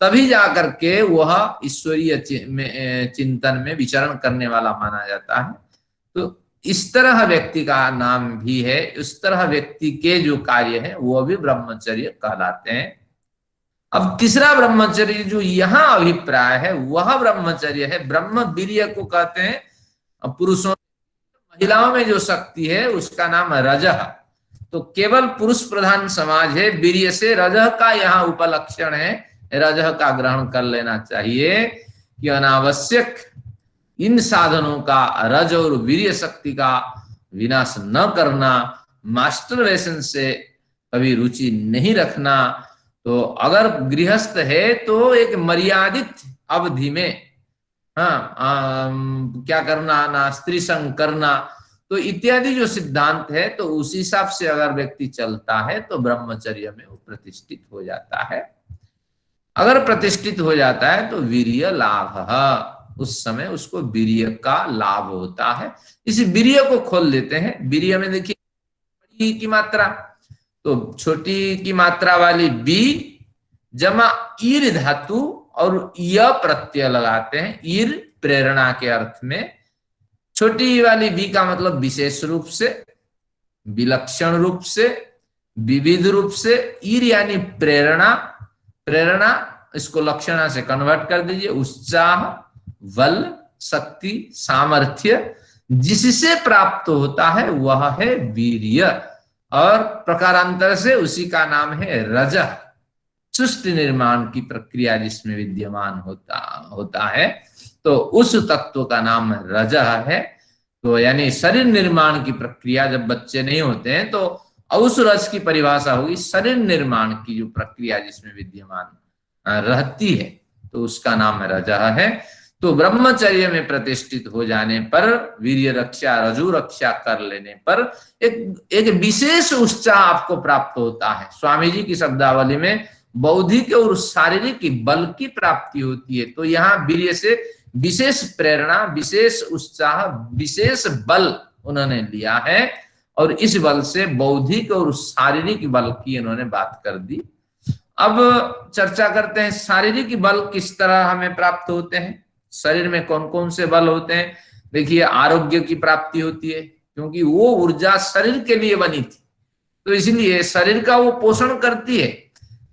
तभी जाकर के वह ईश्वरीय चिंतन में विचरण करने वाला माना जाता है। तो इस तरह व्यक्ति का नाम भी है, उस तरह व्यक्ति के जो कार्य है वो भी ब्रह्मचर्य कहलाते हैं। अब तीसरा ब्रह्मचर्य जो यहाँ अभिप्राय है वह ब्रह्मचर्य है, ब्रह्म वीर्य को कहते हैं। पुरुषों महिलाओं में जो शक्ति है उसका नाम है रजः। तो केवल पुरुष प्रधान समाज है, वीर्य से रजः का यहाँ उपलक्षण है, रजः का ग्रहण कर लेना चाहिए कि अनावश्यक इन साधनों का, रज और वीर्य शक्ति का विनाश न करना, मास्टरबेशन से कभी रुचि नहीं रखना। तो अगर गृहस्थ है तो एक मर्यादित अवधि में क्या करना ना, स्त्री संग करना, तो इत्यादि जो सिद्धांत है, तो उस हिसाब से अगर व्यक्ति चलता है तो ब्रह्मचर्य में वो प्रतिष्ठित हो जाता है। अगर प्रतिष्ठित हो जाता है तो वीर्य लाभ, उस समय उसको वीर्य का लाभ होता है। इस वीर्य को खोल लेते हैं। वीर्य में देखिए बड़ी की मात्रा, तो छोटी की मात्रा वाली बी जमा ईर धातु और य प्रत्यय लगाते हैं, ईर प्रेरणा के अर्थ में। छोटी वाली बी का मतलब विशेष रूप से, विलक्षण रूप से, विविध रूप से। ईर यानी प्रेरणा, प्रेरणा इसको लक्षणा से कन्वर्ट कर दीजिए। उत्साह, बल, शक्ति, सामर्थ्य जिससे प्राप्त होता है वह है वीर्य, और प्रकारांतर से उसी का नाम है रजः। सृष्टि निर्माण की प्रक्रिया जिसमें विद्यमान होता है, तो उस तत्व का नाम रजः है। तो यानी शरीर निर्माण की प्रक्रिया, जब बच्चे नहीं होते हैं तो उस रज की परिभाषा होगी शरीर निर्माण की जो प्रक्रिया जिसमें विद्यमान रहती है, तो उसका नाम रजः है। तो ब्रह्मचर्य में प्रतिष्ठित हो जाने पर, वीर्य रक्षा, रजु रक्षा कर लेने पर एक विशेष उत्साह आपको प्राप्त होता है। स्वामी जी की शब्दावली में बौद्धिक और शारीरिक बल की प्राप्ति होती है। तो यहाँ वीर्य से विशेष प्रेरणा, विशेष उत्साह, विशेष बल उन्होंने लिया है, और इस बल से बौद्धिक और शारीरिक बल की इन्होंने बात कर दी। अब चर्चा करते हैं शारीरिक बल किस तरह हमें प्राप्त होते हैं। शरीर में कौन कौन से बल होते हैं। देखिए, आरोग्य की प्राप्ति होती है, क्योंकि वो ऊर्जा शरीर के लिए बनी थी, तो इसलिए शरीर का वो पोषण करती है।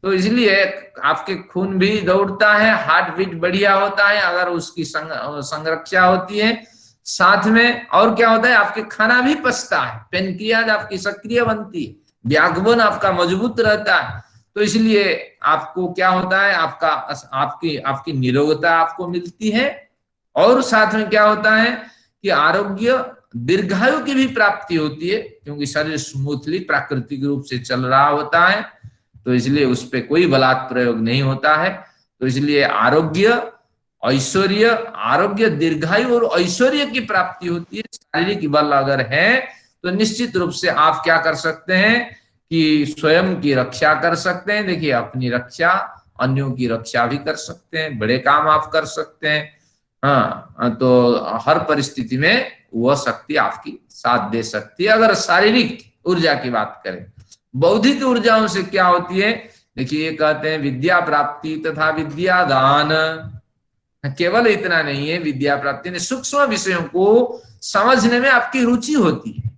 तो इसलिए आपके खून भी दौड़ता है, हार्ट बीट बढ़िया होता है अगर उसकी संरक्षा होती है। साथ में और क्या होता है, आपके खाना भी पचता है, पेनक्रियाज आपकी सक्रिय बनती है, बैकबोन आपका मजबूत रहता है। तो इसलिए आपको क्या होता है, आपका आपकी आपकी निरोगता आपको मिलती है। और साथ में क्या होता है कि आरोग्य दीर्घायु की भी प्राप्ति होती है, क्योंकि शरीर स्मूथली प्राकृतिक रूप से चल रहा होता है, तो इसलिए उस पर कोई बलात् प्रयोग नहीं होता है। तो इसलिए आरोग्य, ऐश्वर्य, आरोग्य, दीर्घायु और ऐश्वर्य की प्राप्ति होती है। शारीरिक बल अगर है तो निश्चित रूप से आप क्या कर सकते हैं कि स्वयं की रक्षा कर सकते हैं। देखिए, अपनी रक्षा, अन्यों की रक्षा भी कर सकते हैं, बड़े काम आप कर सकते हैं। हाँ, तो हर परिस्थिति में वह शक्ति आपकी साथ दे सकती है। अगर शारीरिक ऊर्जा की बात करें, बौद्धिक ऊर्जाओं से क्या होती है, देखिए कहते हैं विद्या प्राप्ति तथा विद्या दान। केवल इतना नहीं है, विद्या प्राप्ति ने सूक्ष्म विषयों को समझने में आपकी रुचि होती है।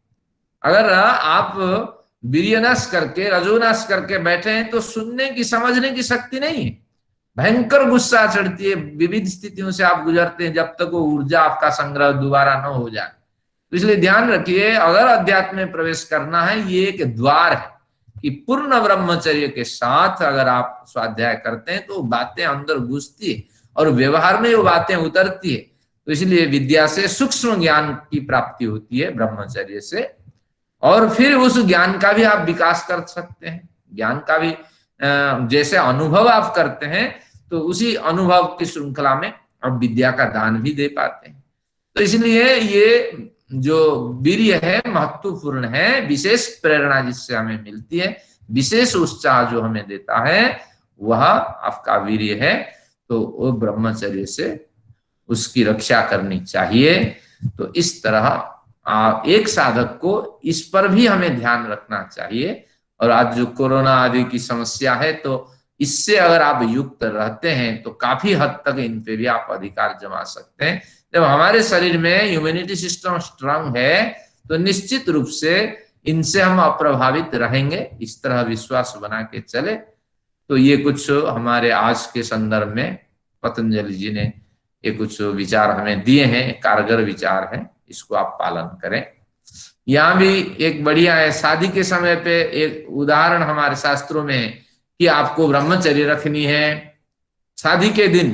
अगर आप वीर्यनाश करके, रजोनाश करके बैठे हैं तो सुनने की, समझने की शक्ति नहीं है, भयंकर गुस्सा चढ़ती है, विविध स्थितियों से आप गुजरते हैं जब तक वो ऊर्जा आपका संग्रह दोबारा न हो जाए। तो इसलिए ध्यान रखिए, अगर अध्यात्म में प्रवेश करना है, ये एक द्वार है कि पूर्ण ब्रह्मचर्य के साथ अगर आप स्वाध्याय करते हैं तो बातें अंदर घुसती है और व्यवहार में वो बातें उतरती है। तो इसलिए विद्या से सूक्ष्म ज्ञान की प्राप्ति होती है, ब्रह्मचर्य से, और फिर उस ज्ञान का भी आप विकास कर सकते हैं। ज्ञान का भी जैसे अनुभव आप करते हैं तो उसी अनुभव की श्रृंखला में आप विद्या का दान भी दे पाते हैं। तो इसलिए ये जो वीर्य है महत्वपूर्ण है, विशेष प्रेरणा जिससे हमें मिलती है, विशेष उत्साह जो हमें देता है, वह आपका वीर्य है। तो वो ब्रह्मचर्य से उसकी रक्षा करनी चाहिए। तो इस तरह एक साधक को इस पर भी हमें ध्यान रखना चाहिए। और आज जो कोरोना आदि की समस्या है, तो इससे अगर आप युक्त रहते हैं तो काफी हद तक इन पे भी आप अधिकार जमा सकते हैं। जब हमारे शरीर में इम्यूनिटी सिस्टम स्ट्रांग है तो निश्चित रूप से इनसे हम अप्रभावित रहेंगे, इस तरह विश्वास बना के चले। तो ये कुछ हमारे आज के संदर्भ में पतंजलि जी ने ये कुछ विचार हमें दिए हैं, कारगर विचार हैं, इसको आप पालन करें। यहाँ भी एक बढ़िया है, शादी के समय पे एक उदाहरण हमारे शास्त्रों में है कि आपको ब्रह्मचर्य रखनी है। शादी के दिन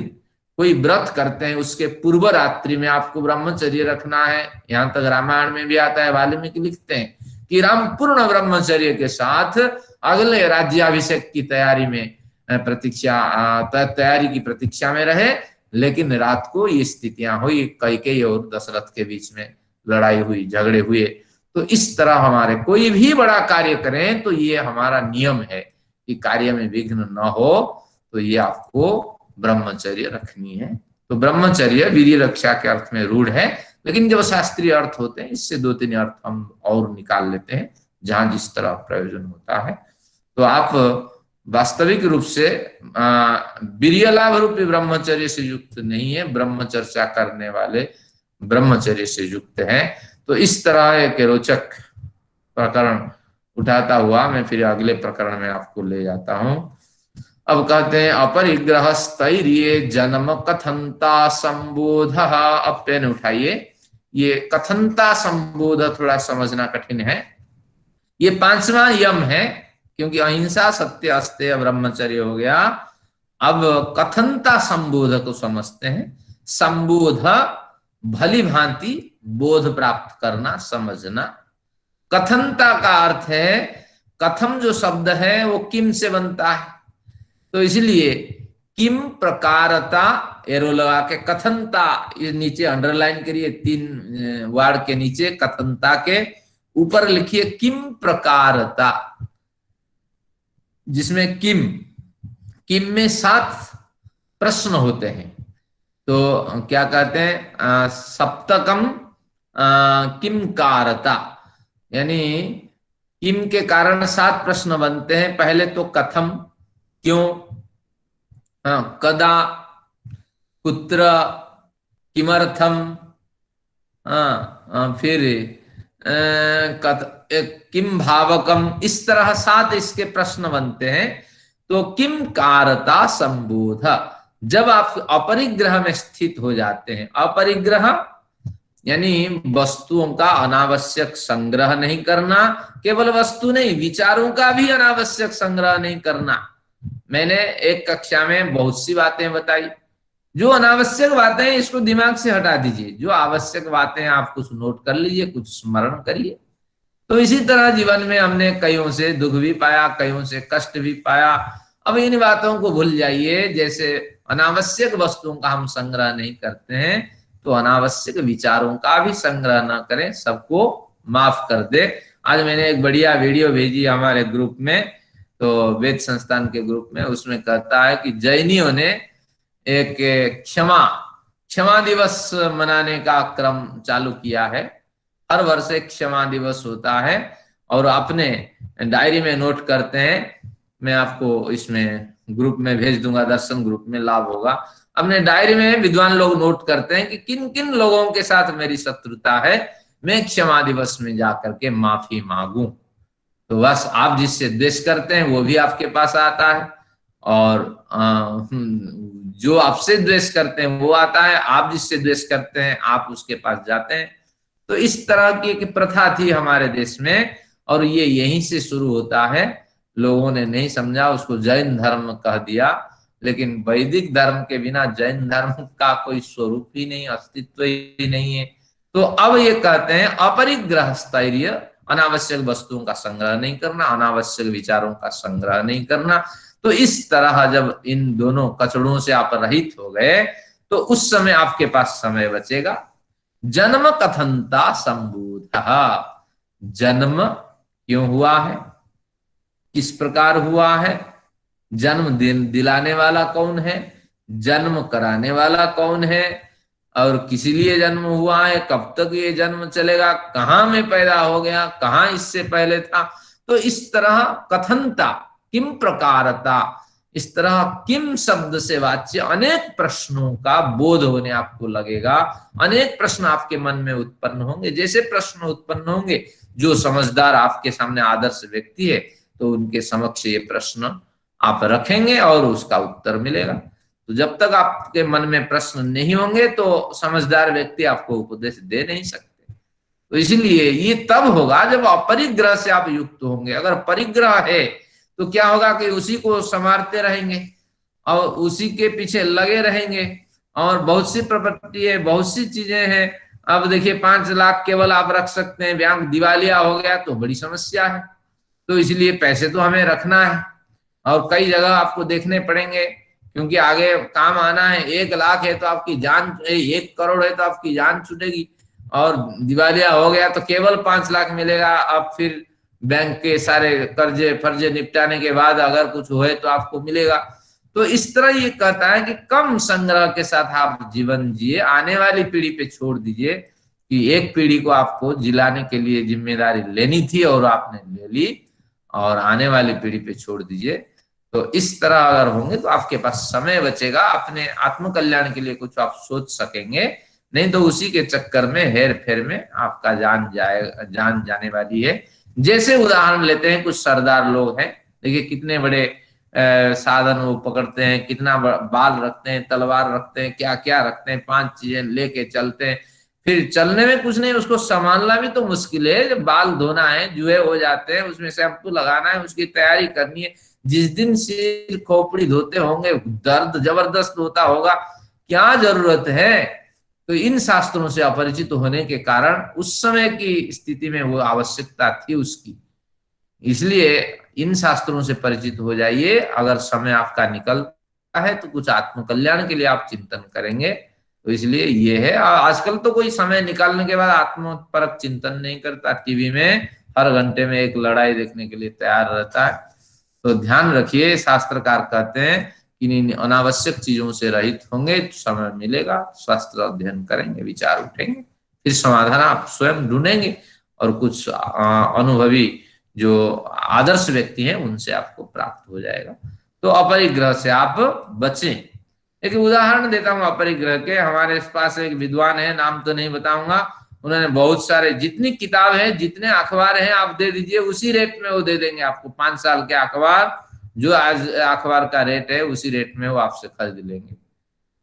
कोई व्रत करते हैं, उसके पूर्व रात्रि में आपको ब्रह्मचर्य रखना है। यहाँ तक रामायण में भी आता है, वाल्मीकि लिखते हैं कि राम पूर्ण ब्रह्मचर्य के साथ अगले राज्याभिषेक की तैयारी में तैयारी की प्रतीक्षा में रहे। लेकिन रात को ये स्थितियां हुई, कैकेयी और दशरथ के बीच में लड़ाई हुई, झगड़े हुए। तो इस तरह हमारे कोई भी बड़ा कार्य करें तो ये हमारा नियम है कि कार्य में विघ्न न हो, तो ये आपको ब्रह्मचर्य रखनी है। तो ब्रह्मचर्य वीर्य रक्षा के अर्थ में रूढ़ है, लेकिन जब शास्त्रीय अर्थ होते हैं, इससे 2-3 अर्थ हम और निकाल लेते हैं जहां जिस तरह प्रयोजन होता है। तो आप वास्तविक रूप से वीर्य लाभ रूपी ब्रह्मचर्य से युक्त नहीं है, ब्रह्मचर्चा करने वाले ब्रह्मचर्य से युक्त हैं। तो इस तरह एक रोचक प्रकरण उठाता हुआ मैं फिर अगले प्रकरण में आपको ले जाता हूं। अब कहते हैं अपरिग्रह स्थैर्य जन्म कथनता संबोध। अब पेन उठाइए, ये कथनता संबोध थोड़ा समझना कठिन है। ये 5वां यम है, क्योंकि अहिंसा, सत्य, अस्तेय, ब्रह्मचर्य हो गया। अब कथनता संबोध को समझते हैं। संबोध भली भांति बोध प्राप्त करना, समझना। कथनता का अर्थ है, कथम जो शब्द है वो किम से बनता है, तो इसलिए किम प्रकारता एरो लगा के कथनता, ये नीचे अंडरलाइन करिए, 3 वार्ड के नीचे कथनता के ऊपर लिखिए किम प्रकारता, जिसमें किम में 7 प्रश्न होते हैं। तो क्या कहते हैं, सप्तकम किम कारता, यानी किम के कारण 7 प्रश्न बनते हैं। पहले तो कथम, क्यों, हाँ, कदा, कुत्र, किमर्थम, फिर किम भावकम, इस तरह 7 इसके प्रश्न बनते हैं। तो किम कारता संबोध, जब आप अपरिग्रह में स्थित हो जाते हैं, अपरिग्रह यानी वस्तुओं का अनावश्यक संग्रह नहीं करना, केवल वस्तु नहीं, विचारों का भी अनावश्यक संग्रह नहीं करना। मैंने एक कक्षा में बहुत सी बातें बताई। जो अनावश्यक बातें हैं इसको दिमाग से हटा दीजिए, जो आवश्यक बातें हैं आप कुछ नोट कर लीजिए, कुछ स्मरण करिए। तो इसी तरह जीवन में हमने कईयों से दुख भी पाया, कईयों से कष्ट भी पाया। अब इन बातों को भूल जाइए। जैसे अनावश्यक वस्तुओं का हम संग्रह नहीं करते हैं, तो अनावश्यक विचारों का भी संग्रह न करें, सबको माफ कर दे। आज मैंने एक बढ़िया वीडियो भेजी हमारे ग्रुप में, तो वेद संस्थान के ग्रुप में, उसमें कहता है कि जैनियों ने एक क्षमा क्षमा दिवस मनाने का क्रम चालू किया है। हर वर्ष एक क्षमा दिवस होता है और अपने डायरी में नोट करते हैं। मैं आपको इसमें ग्रुप में भेज दूंगा, दर्शन ग्रुप में लाभ होगा। अपने डायरी में विद्वान लोग नोट करते हैं कि किन किन लोगों के साथ मेरी शत्रुता है, मैं क्षमा दिवस में जाकर के माफी मांगू। तो बस आप जिससे द्वेष करते हैं वो भी आपके पास आता है, और जो आपसे द्वेष करते हैं वो आता है, आप जिससे द्वेष करते हैं आप उसके पास जाते हैं। तो इस तरह की एक प्रथा थी हमारे देश में, और ये यहीं से शुरू होता है। लोगों ने नहीं समझा, उसको जैन धर्म कह दिया। लेकिन वैदिक धर्म के बिना जैन धर्म का कोई स्वरूप ही नहीं, अस्तित्व ही नहीं है। तो अब ये कहते हैं अपरिग्रह स्थैर्य, अनावश्यक वस्तुओं का संग्रह नहीं करना, अनावश्यक विचारों का संग्रह नहीं करना। तो इस तरह जब इन दोनों कचड़ों से आप रहित हो गए, तो उस समय आपके पास समय बचेगा। जन्म कथनता संबोध, जन्म क्यों हुआ है, किस प्रकार हुआ है, जन्म दिलाने वाला कौन है, जन्म कराने वाला कौन है, और किस लिए जन्म हुआ है, कब तक ये जन्म चलेगा, कहां में पैदा हो गया, कहां इससे पहले था। तो इस तरह कथनता, किम प्रकारता, इस तरह किम शब्द से वाच्य अनेक प्रश्नों का बोध होने आपको लगेगा। अनेक प्रश्न आपके मन में उत्पन्न होंगे। जैसे प्रश्न उत्पन्न होंगे, जो समझदार आपके सामने आदर्श व्यक्ति है, तो उनके समक्ष ये प्रश्न आप रखेंगे और उसका उत्तर मिलेगा। तो जब तक आपके मन में प्रश्न नहीं होंगे, तो समझदार व्यक्ति आपको उपदेश दे नहीं सकते। तो इसलिए ये तब होगा जब अपरिग्रह से आप युक्त होंगे। अगर परिग्रह है तो क्या होगा कि उसी को संवारते रहेंगे और उसी के पीछे लगे रहेंगे, और बहुत सी प्रॉपर्टी है, बहुत सी चीजें हैं। अब देखिए 5 लाख केवल आप रख सकते हैं, बैंक दिवालिया हो गया तो बड़ी समस्या है। तो इसलिए पैसे तो हमें रखना है, और कई जगह आपको देखने पड़ेंगे, क्योंकि आगे काम आना है। 1 लाख है तो आपकी जान, 1 करोड़ है तो आपकी जान छूटेगी, और दिवालिया हो गया तो केवल 5 लाख मिलेगा। अब फिर बैंक के सारे कर्जे फर्जे निपटाने के बाद अगर कुछ हुए तो आपको मिलेगा। तो इस तरह ये कहता है कि कम संग्रह के साथ आप जीवन जिए, आने वाली पीढ़ी पे छोड़ दीजिए, कि एक पीढ़ी को आपको जिलाने के लिए जिम्मेदारी लेनी थी और आपने ले ली, और आने वाली पीढ़ी पे छोड़ दीजिए। तो इस तरह अगर होंगे तो आपके पास समय बचेगा, अपने आत्म कल्याण के लिए कुछ आप सोच सकेंगे। नहीं तो उसी के चक्कर में, हेर फेर में आपका जान जाने वाली है। जैसे उदाहरण लेते हैं, कुछ सरदार लोग हैं, देखिए कितने बड़े साधन वो पकड़ते हैं, कितना बाल रखते हैं, तलवार रखते हैं, क्या क्या रखते हैं, 5 चीजें लेके चलते हैं। फिर चलने में कुछ नहीं, उसको संभालना भी तो मुश्किल है। जब बाल धोना है, जुए हो जाते हैं, उसमें शैम्पू लगाना है, उसकी तैयारी करनी है। जिस दिन सिर खोपड़ी धोते होंगे, दर्द जबरदस्त होता होगा, क्या जरूरत है। तो इन शास्त्रों से अपरिचित होने के कारण उस समय की स्थिति में वो आवश्यकता थी उसकी। इसलिए इन शास्त्रों से परिचित हो जाइए। अगर समय आपका निकलता है तो कुछ आत्म कल्याण के लिए आप चिंतन करेंगे। तो इसलिए ये है, आजकल तो कोई समय निकालने के बाद आत्मपरक चिंतन नहीं करता, टीवी में हर घंटे में एक लड़ाई देखने के लिए तैयार रहता है। तो ध्यान रखिए, शास्त्रकार कहते हैं कि इन अनावश्यक चीजों से रहित होंगे तो समय मिलेगा, शास्त्र अध्ययन करेंगे, विचार उठेंगे, फिर समाधान आप स्वयं ढूंढेंगे, और कुछ अनुभवी जो आदर्श व्यक्ति हैं उनसे आपको प्राप्त हो जाएगा। तो अपरिग्रह से आप बचें। एक उदाहरण देता हूँ अपरिग्रह के। हमारे पास एक विद्वान है, नाम तो नहीं बताऊंगा, उन्होंने बहुत सारे, जितनी किताब है, जितने अखबार हैं, आप दे दीजिए, उसी रेट में वो दे देंगे आपको। 5 साल के अखबार, जो आज अखबार का रेट है उसी रेट में वो आपसे खरीद लेंगे।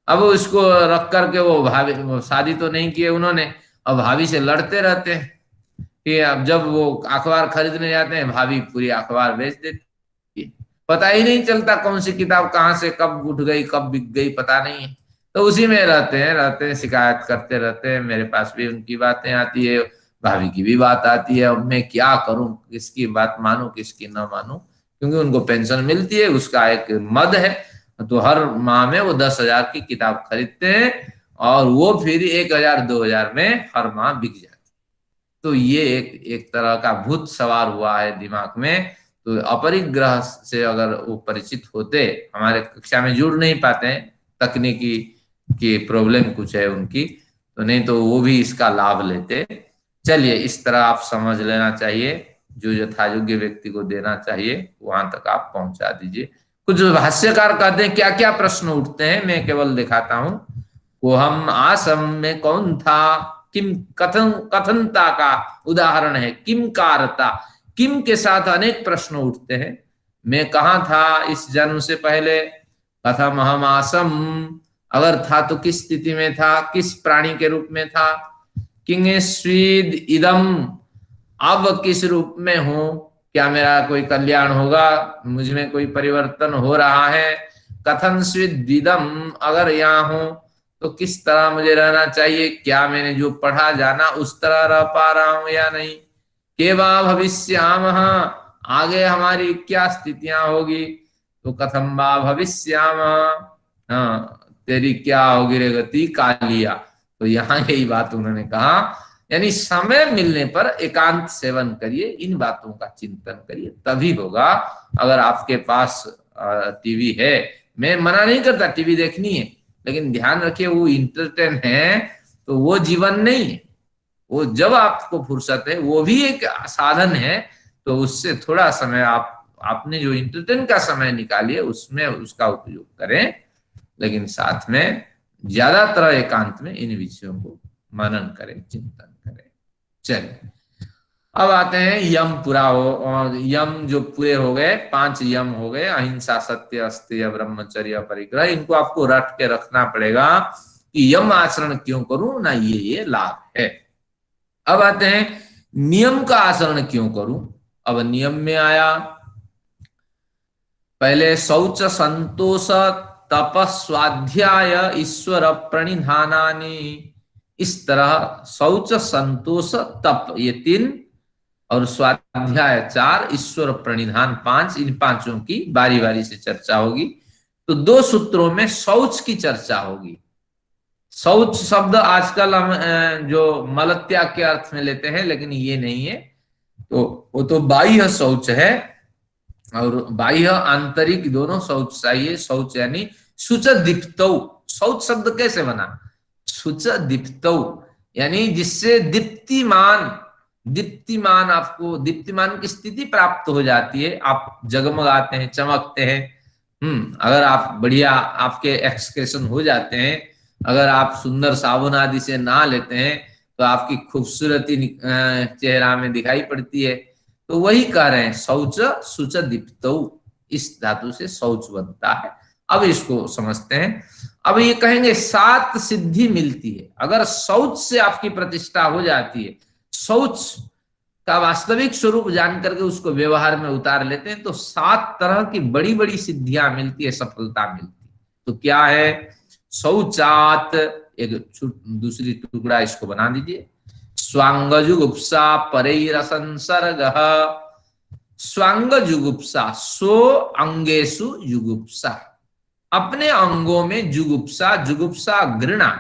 अब उसको रख करके वो भाभी, वो शादी तो नहीं किए उन्होंने, अब भाभी से लड़ते रहते हैं कि अब जब वो अखबार खरीदने जाते हैं, भाभी पूरी अखबार बेच देती है। पता ही नहीं चलता कौन सी किताब कहाँ से कब उठ गई, कब बिक गई, पता नहीं है। तो उसी में रहते हैं, शिकायत करते रहते हैं। मेरे पास भी उनकी बातें आती है, भाभी की भी बात आती है। अब मैं क्या करूं, किसकी बात मानूं, किसकी ना मानूं, क्योंकि उनको पेंशन मिलती है, उसका एक मद है। तो हर माह में वो 10,000 की किताब खरीदते हैं, और वो फिर 1,000 2,000 में हर माह बिक जाती है। तो ये एक एक तरह का भूत सवार हुआ है दिमाग में। तो अपरिग्रह से अगर वो परिचित होते, हमारे कक्षा में जुड़ नहीं पाते हैं, तकनीकी की प्रॉब्लम कुछ है उनकी, तो नहीं तो वो भी इसका लाभ लेते। चलिए, इस तरह आप समझ लेना चाहिए, जो यथा योग्य व्यक्ति को देना चाहिए वहां तक आप पहुंचा दीजिए। कुछ भाष्यकार कहते हैं क्या क्या प्रश्न उठते हैं, मैं केवल दिखाता हूं। वो हम आसम में कौन था, किम कथन, कथनता का उदाहरण है किम कारता। किम के साथ अनेक प्रश्न उठते हैं। मैं कहा था इस जन्म से पहले, कथम हम आसम, अगर था तो किस स्थिति में था, किस प्राणी के रूप में था। किंग स्वीद इदम, अब किस रूप में हूं, क्या मेरा कोई कल्याण होगा, मुझ में कोई परिवर्तन हो रहा है। कथन स्विदम, अगर यहाँ हूं तो किस तरह मुझे रहना चाहिए, क्या मैंने जो पढ़ा जाना उस तरह रह पा रहा हूं या नहीं। केवा भविष्याम, आगे हमारी क्या स्थितियां होगी। तो कथम बा भविष्याम, हाँ तेरी क्या होगी रे गति कालिया। तो यहाँ यही बात उन्होंने कहा, यानी समय मिलने पर एकांत सेवन करिए, इन बातों का चिंतन करिए, तभी होगा। अगर आपके पास टीवी है, मैं मना नहीं करता टीवी देखनी है, लेकिन ध्यान रखिए वो इंटरटेन है तो वो जीवन नहीं है। वो जब आपको फुर्सत है वो भी एक साधन है, तो उससे थोड़ा समय आप, आपने जो इंटरटेन का समय निकालिए उसमें उसका उपयोग करें, लेकिन साथ में ज्यादातर एकांत में इन विषयों को मनन करें, चिंतन करें। चलिए, अब आते हैं यम पूरा हो, और यम जो पूरे हो गए, 5 यम हो गए, अहिंसा, सत्य, अस्तेय, ब्रह्मचर्य, परिग्रह। इनको आपको रट के रखना पड़ेगा कि यम आचरण क्यों करूं ना, ये लाभ है। अब आते हैं नियम का आचरण क्यों करूं। अब नियम में आया, पहले शौच, संतोष, तप, स्वाध्याय, ईश्वर प्रणिधानानि। इस तरह शौच, संतोष, तप ये 3, और स्वाध्याय 4, ईश्वर प्रणिधान 5, इन पांचों की बारी बारी से चर्चा होगी। तो 2 सूत्रों में शौच की चर्चा होगी। शौच शब्द आजकल हम जो मलत्याग के अर्थ में लेते हैं, लेकिन ये नहीं है। तो वो तो बाह्य शौच है, और बाह्य आंतरिक दोनों शौच चाहिए। शौच यानी शुच दीप्तौ, शौच शब्द कैसे बना, शुच दीप्तौ, यानी जिससे दीप्तिमान, दीप्तिमान, आपको दीप्तिमान की स्थिति प्राप्त हो जाती है, आप जगमगाते हैं, चमकते हैं। अगर आप बढ़िया, आपके एक्सप्रेशन हो जाते हैं, अगर आप सुंदर साबुन आदि से नहा लेते हैं, तो आपकी खूबसूरती चेहरा में दिखाई पड़ती है। तो वही कह रहे हैं, शौच शुच दीप्तौ, इस धातु से शौच बनता है। अब इसको समझते हैं। अब ये कहेंगे 7 सिद्धि मिलती है अगर शौच से आपकी प्रतिष्ठा हो जाती है। शौच का वास्तविक स्वरूप जान करके उसको व्यवहार में उतार लेते हैं, तो 7 तरह की बड़ी बड़ी सिद्धियां मिलती है, सफलता मिलती है। तो क्या है, शौचात, एक दूसरी टुकड़ा इसको बना दीजिए, स्वांग जुगुप्सा परैरसंसर्ग। स्वांग जुगुप्सा, सो अंगेशु जुगुप्सा, अपने अंगों में जुगुप्सा, जुगुप्सा घृणा।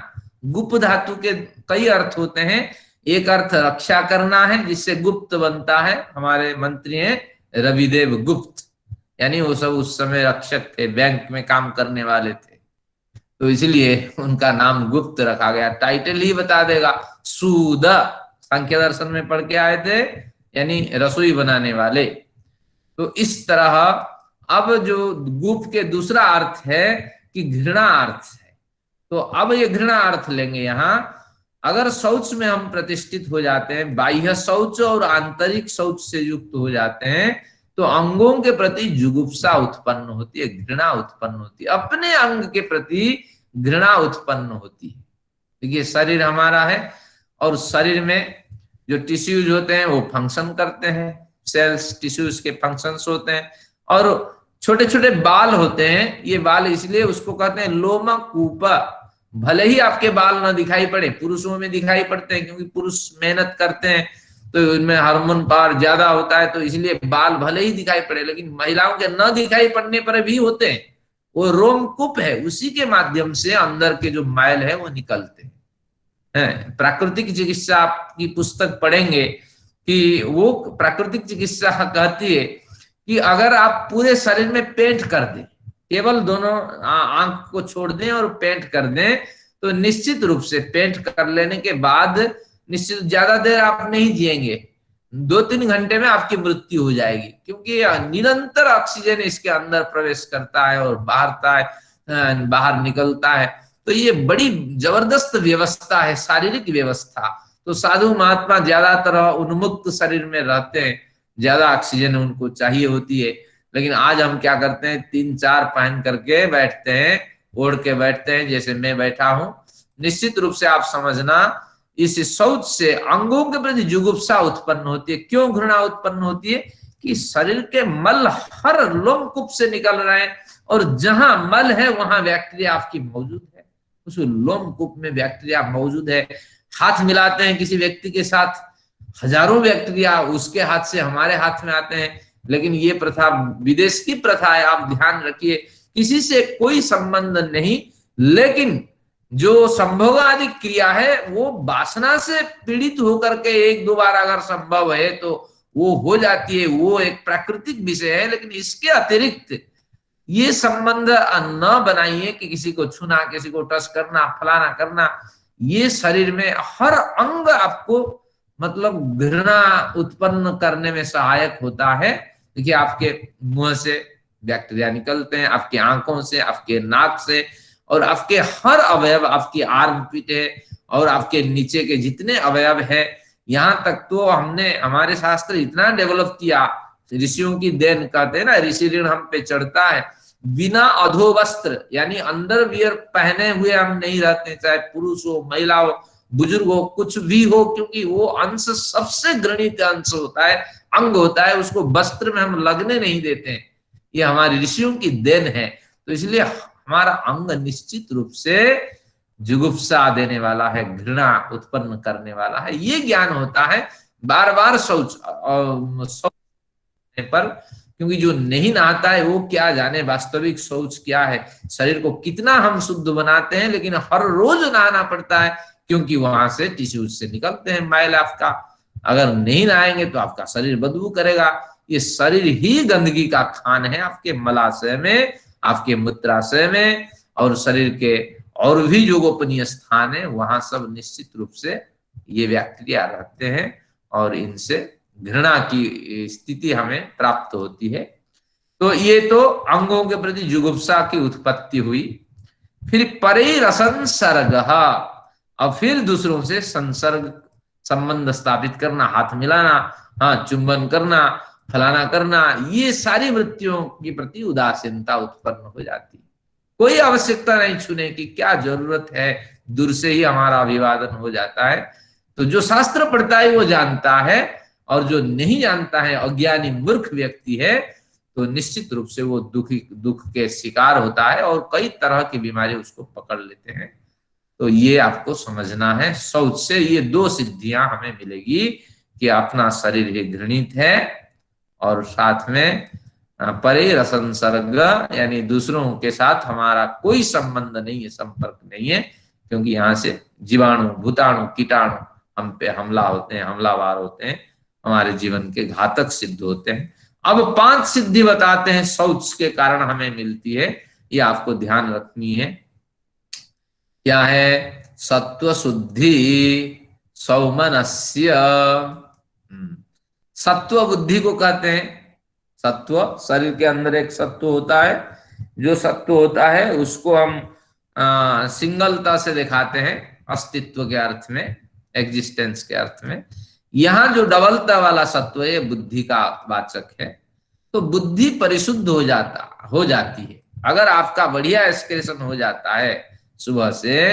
गुप्त धातु के कई अर्थ होते हैं। एक अर्थ रक्षा करना है, जिससे गुप्त बनता है। हमारे मंत्री हैं रविदेव गुप्त, यानी वो सब उस समय रक्षक थे, बैंक में काम करने वाले थे, तो इसलिए उनका नाम गुप्त रखा गया। टाइटल ही बता देगा, सूद, सांख्य दर्शन में पढ़ के आए थे, यानी रसोई बनाने वाले। तो इस तरह अब जो गुप के दूसरा अर्थ है कि घृणा अर्थ है, तो अब ये घृणा अर्थ लेंगे यहाँ। अगर शौच में हम प्रतिष्ठित हो जाते हैं, बाह्य शौच और आंतरिक शौच से युक्त हो जाते हैं, तो अंगों के प्रति जुगुप्सा उत्पन्न होती है, घृणा उत्पन्न होती है, अपने अंग के प्रति घृणा उत्पन्न होती है। देखिए शरीर हमारा है और शरीर में जो टिश्यूज होते हैं वो फंक्शन करते हैं, सेल्स टिश्यूज के फंक्शंस होते हैं, और छोटे छोटे बाल होते हैं, ये बाल इसलिए उसको कहते हैं लोमा कूपा। भले ही आपके बाल ना दिखाई पड़े, पुरुषों में दिखाई पड़ते हैं क्योंकि पुरुष मेहनत करते हैं तो इनमें हार्मोन पावर ज्यादा होता है, तो इसलिए बाल भले ही दिखाई पड़े, लेकिन महिलाओं के न दिखाई पड़ने पर भी होते हैं। वो रोमकूप है, उसी के माध्यम से अंदर के जो मैल है वो निकलते हैं। प्राकृतिक चिकित्सा आपकी पुस्तक पढ़ेंगे कि वो प्राकृतिक चिकित्सा कहती है कि अगर आप पूरे शरीर में पेंट कर दें, केवल दोनों आंख को छोड़ दें और पेंट कर दें, तो निश्चित रूप से पेंट कर लेने के बाद निश्चित ज्यादा देर आप नहीं जिएंगे, 2-3 घंटे में आपकी मृत्यु हो जाएगी, क्योंकि निरंतर ऑक्सीजन इसके अंदर प्रवेश करता है और बाहर निकलता है। तो ये बड़ी जबरदस्त व्यवस्था है, शारीरिक व्यवस्था। तो साधु महात्मा ज्यादातर उन्मुक्त शरीर में रहते हैं, ज्यादा ऑक्सीजन उनको चाहिए होती है। लेकिन आज हम क्या करते हैं, 3-4 पहन करके बैठते हैं, ओढ़ के बैठते हैं, जैसे मैं बैठा हूं। निश्चित रूप से आप समझना, इस शौच से अंगों के प्रति जुगुप्सा उत्पन्न होती है। क्यों घृणा उत्पन्न होती है? कि शरीर के मल हर लोमकूप से निकल रहे हैं, और जहां मल है वहां बैक्टीरिया आपकी मौजूद है, उस लोमकूप में बैक्टीरिया मौजूद है। हाथ मिलाते हैं किसी व्यक्ति के साथ, हजारों बैक्टीरिया उसके हाथ से हमारे हाथ में आते हैं। लेकिन ये प्रथा विदेश की प्रथा है, आप ध्यान रखिए, किसी से कोई संबंध नहीं, लेकिन जो संभोग आदि क्रिया है वो वासना से पीड़ित होकर के 1-2 बार अगर संभव है तो वो हो जाती है, वो एक प्राकृतिक विषय है। लेकिन इसके अतिरिक्त ये संबंध न बनाइए कि किसी को छूना, किसी को टच करना, फलाना करना। ये शरीर में हर अंग आपको मतलब घृणा उत्पन्न करने में सहायक होता है। देखिए आपके मुंह से बैक्टीरिया निकलते हैं, आपकी आंखों से, आपके नाक से, और आपके हर अवयव, आपकी आर्मपिट है और आपके नीचे के जितने अवयव है, यहाँ तक तो हमने हमारे शास्त्र इतना डेवलप किया, ऋषियों की देन कहते हैं ना, ऋषि ऋण हम पे चढ़ता है। बिना अधो वस्त्र यानी अंडर वियर पहने हुए हम नहीं रहते, चाहे पुरुष हो, महिला हो, बुजुर्ग हो, कुछ भी हो, क्योंकि वो अंश सबसे घृणित अंश होता है, अंग होता है, उसको वस्त्र में हम लगने नहीं देते हैं। ये हमारे ऋषियों की देन है। तो इसलिए हमारा अंग निश्चित रूप से जुगुप्सा देने वाला है, घृणा उत्पन्न करने वाला है। ये ज्ञान होता है बार बार शौच पर, क्योंकि जो नहीं नहाता है वो क्या जाने वास्तविक शौच क्या है, शरीर को कितना हम शुद्ध बनाते हैं, लेकिन हर रोज नहाना पड़ता है, क्योंकि वहां से टिश्यूज से निकलते हैं मैल आपका। अगर नहीं नहाएंगे तो आपका शरीर बदबू करेगा। ये शरीर ही गंदगी का खान है, आपके मलाशय में, आपके मूत्राशय में, और शरीर के और भी जो गोपनीय स्थान है वहां सब निश्चित रूप से ये बैक्टीरिया रहते हैं, और इनसे घृणा की स्थिति हमें प्राप्त होती है। तो ये तो अंगों के प्रति जुगुप्सा की उत्पत्ति हुई। फिर परे रसंसर्ग, और फिर दूसरों से संसर्ग संबंध स्थापित करना, हाथ मिलाना, हाँ चुंबन करना, फलाना करना, ये सारी वृत्तियों के प्रति उदासीनता उत्पन्न हो जाती है। कोई आवश्यकता नहीं छूने की, क्या जरूरत है, दूर से ही हमारा अभिवादन हो जाता है। तो जो शास्त्र पढ़ता है वो जानता है, और जो नहीं जानता है, अज्ञानी मूर्ख व्यक्ति है, तो निश्चित रूप से वो दुख के शिकार होता है, और कई तरह की बीमारी उसको पकड़ लेते हैं। तो ये आपको समझना है। शौच से ये 2 सिद्धियां हमें मिलेगी कि अपना शरीर ही घृणित है, और साथ में परे रसंसर्ग यानी दूसरों के साथ हमारा कोई संबंध नहीं है, संपर्क नहीं है, क्योंकि यहाँ से जीवाणु, भूताणु, कीटाणु हम पे हमला होते हैं, हमलावार होते हैं, हमारे जीवन के घातक सिद्ध होते हैं। अब 5 सिद्धि बताते हैं शौच के कारण हमें मिलती है, ये आपको ध्यान रखनी है। क्या है? सत्व शुद्धि, सौमनस्य। सत्व बुद्धि को कहते हैं, सत्व, शरीर के अंदर एक सत्व होता है, जो सत्व होता है उसको हम सिंगलता से दिखाते हैं, अस्तित्व के अर्थ में, एग्जिस्टेंस के अर्थ में। यहाँ जो डबलता वाला सत्व है, ये बुद्धि का वाचक है। तो बुद्धि परिशुद्ध हो जाती है। अगर आपका बढ़िया एक्सक्रेशन हो जाता है सुबह से,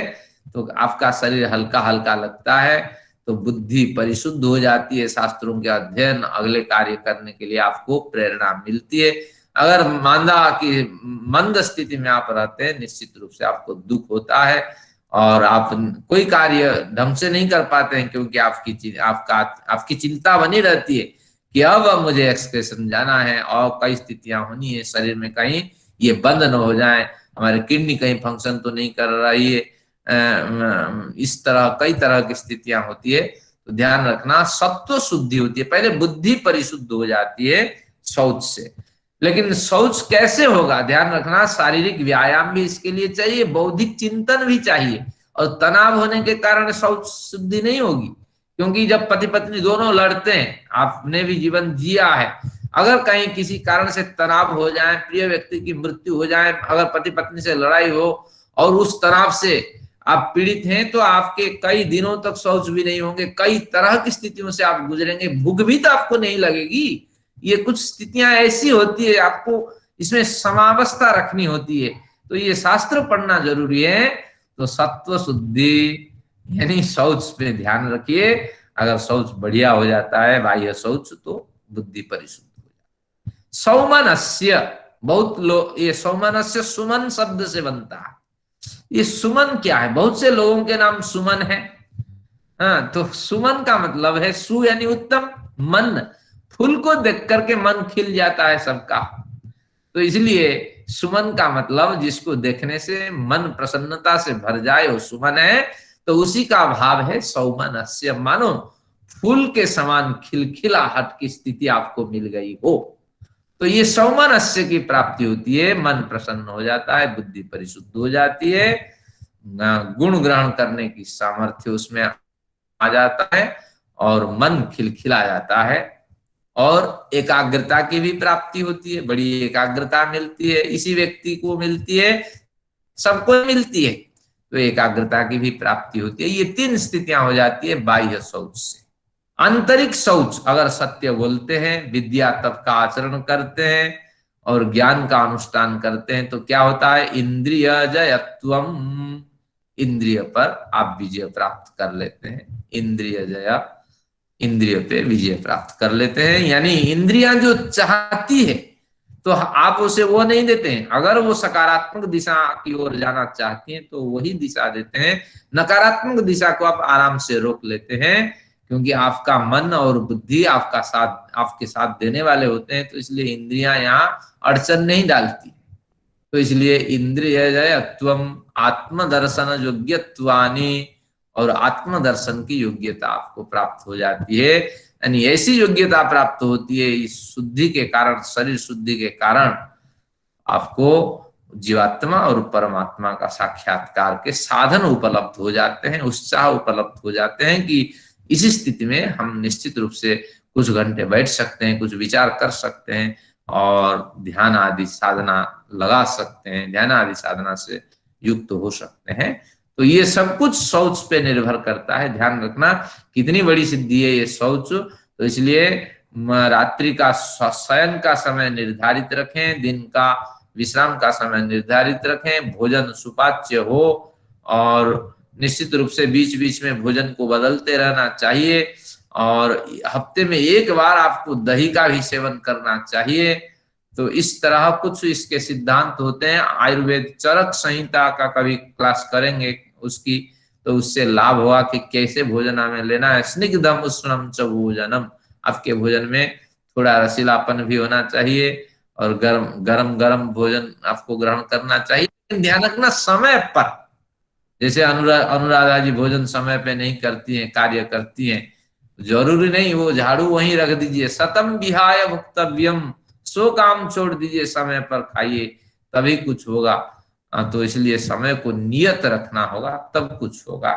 तो आपका शरीर हल्का हल्का लगता है, तो बुद्धि परिशुद्ध हो जाती है। शास्त्रों के अध्ययन, अगले कार्य करने के लिए आपको प्रेरणा मिलती है। अगर मांदा की मंद स्थिति में आप रहते हैं, निश्चित रूप से आपको दुख होता है और आप कोई कार्य ढंग से नहीं कर पाते हैं, क्योंकि आपकी चिंता बनी रहती है कि अब मुझे एक्सक्रेशन जाना है और कई स्थितियां होनी है शरीर में, कहीं ये बंद न हो जाए, हमारे किडनी कहीं फंक्शन तो नहीं कर रही है, इस तरह कई तरह की स्थितियां होती है। तो ध्यान रखना, सत्व शुद्धि होती है, पहले बुद्धि परिशुद्ध हो जाती है शौच से। लेकिन शौच कैसे होगा, ध्यान रखना, शारीरिक व्यायाम भी इसके लिए चाहिए, बौद्धिक चिंतन भी चाहिए। और तनाव होने के कारण शौच शुद्धि नहीं होगी, क्योंकि जब पति पत्नी दोनों लड़ते हैं, आपने भी जीवन जिया है, अगर कहीं किसी कारण से तनाव हो जाए, प्रिय व्यक्ति की मृत्यु हो जाए, अगर पति पत्नी से लड़ाई हो और उस तनाव से आप पीड़ित हैं, तो आपके कई दिनों तक शौच भी नहीं होंगे, कई तरह की स्थितियों से आप गुजरेंगे, भूख भी तो आपको नहीं लगेगी। ये कुछ स्थितियां ऐसी होती है, आपको इसमें समावस्था रखनी होती है। तो ये शास्त्र पढ़ना जरूरी है। तो सत्व शुद्धि यानी शौच पे ध्यान रखिए। अगर शौच बढ़िया हो जाता है, बाह्य शौच, तो बुद्धि परिशुद्ध हो जाती है। सौमनस्य, बहुत लोग, ये सौमनस्य सुमन शब्द से बनता है। ये सुमन क्या है, बहुत से लोगों के नाम सुमन है। हाँ, तो सुमन का मतलब है सु यानी उत्तम, मन, फूल को देख करके मन खिल जाता है सबका। तो इसलिए सुमन का मतलब जिसको देखने से मन प्रसन्नता से भर जाए, वो सुमन है। तो उसी का भाव है सौमनस्य, मानो फूल के समान खिलखिलाहट की स्थिति आपको मिल गई हो। तो ये सौमनस्य की प्राप्ति होती है, मन प्रसन्न हो जाता है, बुद्धि परिशुद्ध हो जाती है, गुण ग्रहण करने की सामर्थ्य उसमें आ जाता है और मन खिलखिला जाता है, और एकाग्रता की भी प्राप्ति होती है, बड़ी एकाग्रता मिलती है, इसी व्यक्ति को मिलती है, सबको मिलती है। तो एकाग्रता की भी प्राप्ति होती है। ये तीन स्थितियां हो जाती है बाह्य शौच से। आंतरिक शौच, अगर सत्य बोलते हैं, विद्या तप का आचरण करते हैं और ज्ञान का अनुष्ठान करते हैं, तो क्या होता है, इंद्रिय जयत्वम, इंद्रिय पर आप विजय प्राप्त कर लेते हैं। इंद्रिय जय, इंद्रिय पे विजय प्राप्त कर लेते हैं। यानी इंद्रियां जो चाहती है, तो आप उसे वो नहीं देते हैं। अगर वो सकारात्मक दिशा की ओर जाना चाहती हैं, तो वही दिशा देते हैं। नकारात्मक दिशा को आप आराम से रोक लेते हैं, क्योंकि आपका मन और बुद्धि आपके साथ देने वाले होते हैं। तो इसलिए इंद्रियां यहाँ अड़चन नहीं डालती। तो इसलिए इंद्रिय जयत्वम, आत्मदर्शन योग्यत्वानि, और आत्मदर्शन की योग्यता आपको प्राप्त हो जाती है। यानी ऐसी योग्यता प्राप्त होती है इस शुद्धि के कारण, शरीर शुद्धि के कारण आपको जीवात्मा और परमात्मा का साक्षात्कार के साधन उपलब्ध हो जाते हैं, उत्साह उपलब्ध हो जाते हैं कि इस स्थिति में हम निश्चित रूप से कुछ घंटे बैठ सकते हैं, कुछ विचार कर सकते हैं और ध्यान आदि साधना लगा सकते हैं, ध्यान आदि साधना से युक्त हो सकते हैं। तो ये सब कुछ शौच पे निर्भर करता है। ध्यान रखना कितनी बड़ी सिद्धि है ये शौच। तो इसलिए रात्रि का शयन का समय निर्धारित रखें, दिन का विश्राम का समय निर्धारित रखें, भोजन सुपाच्य हो और निश्चित रूप से बीच बीच में भोजन को बदलते रहना चाहिए। और हफ्ते में एक बार आपको दही का भी सेवन करना चाहिए। तो इस तरह कुछ इसके सिद्धांत होते हैं। आयुर्वेद चरक संहिता का कभी क्लास करेंगे उसकी, तो उससे लाभ होगा कि कैसे भोजन हमें लेना है। स्निग्धम उष्णम च भोजनम, आपके भोजन में थोड़ा रसीलापन भी होना चाहिए और गरम गरम गरम भोजन आपको ग्रहण करना चाहिए। लेकिन ध्यान रखना समय पर, जैसे अनुराधा जी भोजन समय पे नहीं करती हैं, कार्य करती हैं, जरूरी नहीं वो झाड़ू वहीं रख दीजिए। सतम विहाय भुक्तव्यम, सो काम छोड़ दीजिए, समय पर खाइए, तभी कुछ होगा। तो इसलिए समय को नियत रखना होगा, तब कुछ होगा।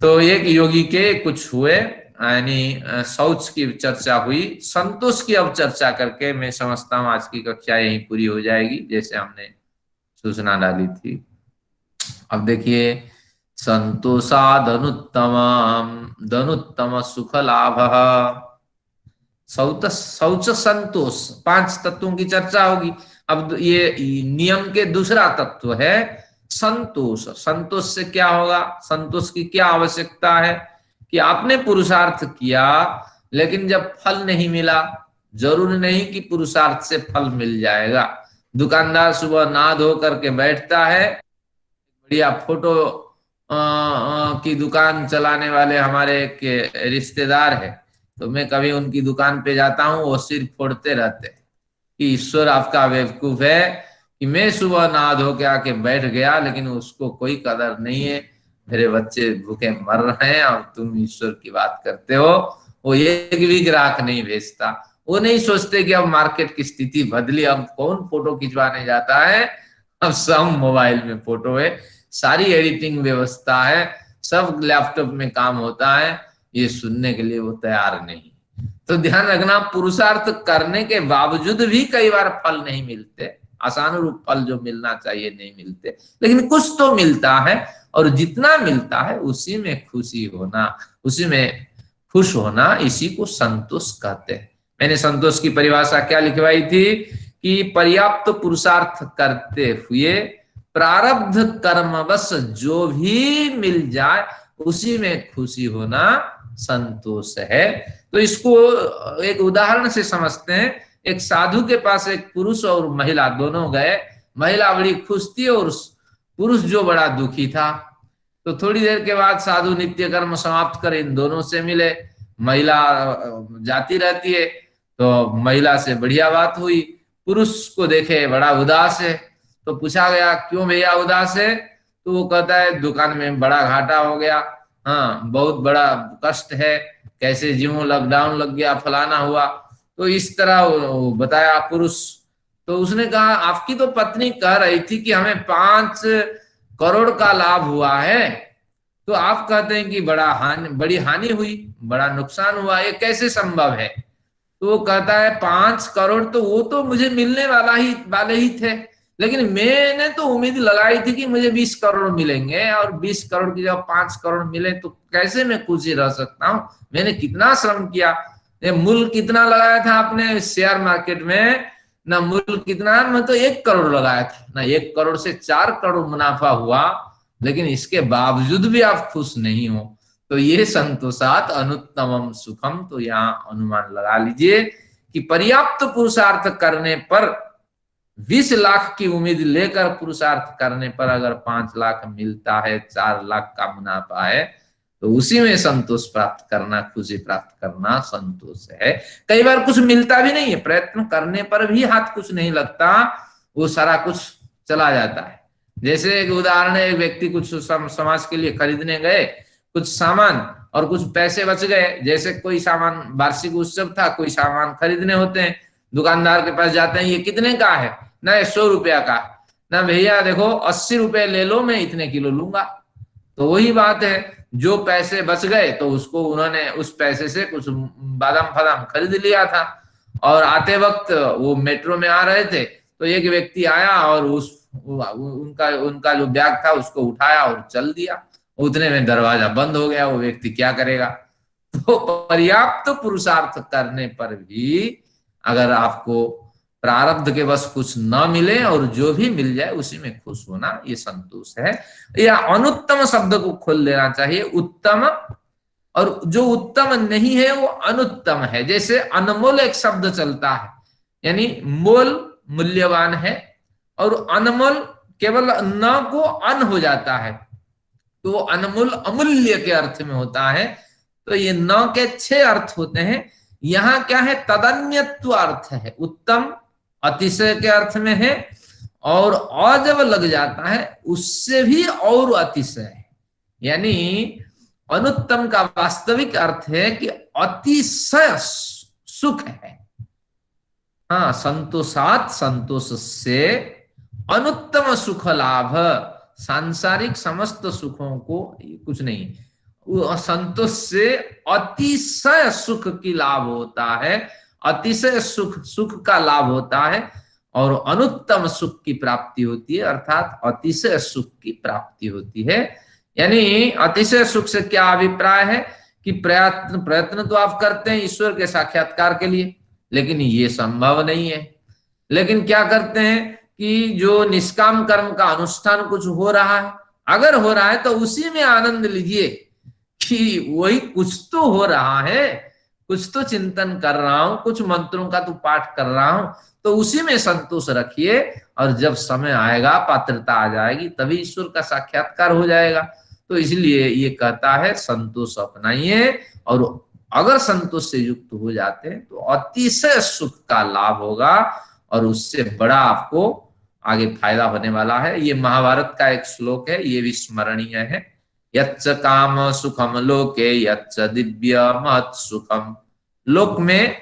तो एक योगी के कुछ हुए यानी शौच की चर्चा हुई, संतोष की अब चर्चा करके मैं समझता हूँ आज की कक्षा यही पूरी हो जाएगी, जैसे हमने सूचना डाली थी। अब देखिए, संतोषादनुत्तम धनुत्तम सुख लाभ, शौच संतोष, 5 तत्वों की चर्चा होगी। अब ये नियम के दूसरा तत्व है संतोष। संतोष से क्या होगा, संतोष की क्या आवश्यकता है कि आपने पुरुषार्थ किया लेकिन जब फल नहीं मिला, जरूर नहीं कि पुरुषार्थ से फल मिल जाएगा। दुकानदार सुबह नहा धो करके बैठता है, बढ़िया फोटो की दुकान चलाने वाले हमारे एक रिश्तेदार है, तो मैं कभी उनकी दुकान पे जाता हूँ, वो सिर फोड़ते रहते हैं कि ईश्वर आपका बेवकूफ है कि मैं सुबह नहा धो के आके बैठ गया लेकिन उसको कोई कदर नहीं है, मेरे बच्चे भूखे मर रहे हैं और तुम ईश्वर की बात करते हो। वो एक भी ग्राहक नहीं भेजता। वो नहीं सोचते कि अब मार्केट की स्थिति बदली, अब कौन फोटो खिंचवाने जाता है, अब सब मोबाइल में फोटो है, सारी एडिटिंग व्यवस्था है, सब लैपटॉप में काम होता है, ये सुनने के लिए वो तैयार नहीं। तो ध्यान रखना, पुरुषार्थ करने के बावजूद भी कई बार फल नहीं मिलते, आसान रूप फल जो मिलना चाहिए नहीं मिलते, लेकिन कुछ तो मिलता है, और जितना मिलता है उसी में खुशी होना, उसी में खुश होना, इसी को संतोष कहते हैं। मैंने संतोष की परिभाषा क्या लिखवाई थी कि पर्याप्त पुरुषार्थ करते हुए प्रारब्ध कर्मवश जो भी मिल जाए उसी में खुशी होना संतोष है। तो इसको एक उदाहरण से समझते हैं। एक साधु के पास एक पुरुष और महिला दोनों गए, महिला बड़ी खुश थी और पुरुष जो बड़ा दुखी था। तो थोड़ी देर के बाद साधु नित्य कर्म समाप्त कर इन दोनों से मिले, महिला जाती रहती है, तो महिला से बढ़िया बात हुई, पुरुष को देखे बड़ा उदास है, तो पूछा गया क्यों भैया उदास है, तो वो कहता है दुकान में बड़ा घाटा हो गया, हाँ बहुत बड़ा कष्ट है, कैसे जीऊं, लॉकडाउन लग गया, फलाना हुआ। तो इस तरह वो बताया पुरुष। तो उसने कहा आपकी तो पत्नी कह रही थी कि हमें 5 करोड़ का लाभ हुआ है, तो आप कहते हैं कि बड़ी हानि हुई, बड़ा नुकसान हुआ, ये कैसे संभव है। तो वो कहता है 5 करोड़ तो वो तो मुझे मिलने वाले ही थे, लेकिन मैंने तो उम्मीद लगाई थी कि मुझे 20 करोड़ मिलेंगे, और 20 करोड़ की जब 5 करोड़ मिले तो कैसे मैं खुशी रह सकता हूँ। मैंने कितना श्रम किया, ये मूल कितना लगाया था आपने शेयर मार्केट में, ना मूल कितना, मैं तो 1 करोड़ लगाया था ना, 1 करोड़ से 4 करोड़ मुनाफा हुआ, लेकिन इसके बावजूद भी आप खुश नहीं हो। तो ये संतोषात अनुत्तमम सुखम। तो यहाँ अनुमान लगा लीजिए कि पर्याप्त पुरुषार्थ करने पर 20 लाख की उम्मीद लेकर पुरुषार्थ करने पर अगर 5 लाख मिलता है, 4 लाख का मुनाफा है, तो उसी में संतोष प्राप्त करना, खुशी प्राप्त करना संतोष है। कई बार कुछ मिलता भी नहीं है, प्रयत्न करने पर भी हाथ कुछ नहीं लगता, वो सारा कुछ चला जाता है। जैसे एक उदाहरण है, एक व्यक्ति कुछ समाज के लिए खरीदने गए कुछ सामान, और कुछ पैसे बच गए, जैसे कोई सामान वार्षिक उत्सव था, कोई सामान खरीदने होते हैं, दुकानदार के पास जाते हैं, ये कितने का है, ना 100 रुपया का, ना भैया देखो 80 रुपए ले लो, मैं इतने किलो लूंगा। तो वही बात है, जो पैसे बच गए तो उसको उन्होंने उस पैसे से कुछ बादाम फादाम खरीद लिया था, और आते वक्त वो मेट्रो में आ रहे थे, तो एक व्यक्ति आया और उनका जो बैग था उसको उठाया और चल दिया, उतने में दरवाजा बंद हो गया। वो व्यक्ति क्या करेगा। तो पर्याप्त पुरुषार्थ करने पर भी अगर आपको प्रारब्ध के बस कुछ न मिले और जो भी मिल जाए उसी में खुश होना, ये संतोष है। या अनुत्तम शब्द को खोल लेना चाहिए, उत्तम, और जो उत्तम नहीं है वो अनुत्तम है। जैसे अनमोल एक शब्द चलता है, यानी मोल मूल्यवान है, और अनमोल केवल न को अन हो जाता है, तो वो अनमोल अमूल्य के अर्थ में होता है। तो ये न के 6 अर्थ होते हैं। यहाँ क्या है, तदन्यत्व अर्थ है, उत्तम अतिशय के अर्थ में है, और अ जब लग जाता है उससे भी और अतिशय है, यानी अनुत्तम का वास्तविक अर्थ है कि अतिशय सुख है। हाँ, संतोषात, संतोष से अनुत्तम सुख लाभ, सांसारिक समस्त सुखों को कुछ नहीं, संतोष से अतिशय सुख की लाभ होता है, अतिशय सुख का लाभ होता है और अनुत्तम सुख की प्राप्ति होती है, अर्थात अतिशय सुख की प्राप्ति होती है। यानी अतिशय सुख से क्या अभिप्राय है कि प्रयत्न प्रयत्न तो आप करते हैं ईश्वर के साक्षात्कार के लिए, लेकिन ये संभव नहीं है। लेकिन क्या करते हैं कि जो निष्काम कर्म का अनुष्ठान कुछ हो रहा है, अगर हो रहा है तो उसी में आनंद लीजिए कि वही कुछ तो हो रहा है, कुछ तो चिंतन कर रहा हूं, कुछ मंत्रों का तो पाठ कर रहा हूं, तो उसी में संतोष रखिए। और जब समय आएगा, पात्रता आ जाएगी, तभी ईश्वर का साक्षात्कार हो जाएगा। तो इसलिए ये कहता है संतोष अपनाइए, और अगर संतोष से युक्त हो जाते हैं तो अतिशय सुख का लाभ होगा और उससे बड़ा आपको आगे फायदा होने वाला है। ये महाभारत का एक श्लोक है, ये भी स्मरणीय है। यच्च काम सुखम लोके यच्च दिव्य महत् सुखम। लोक में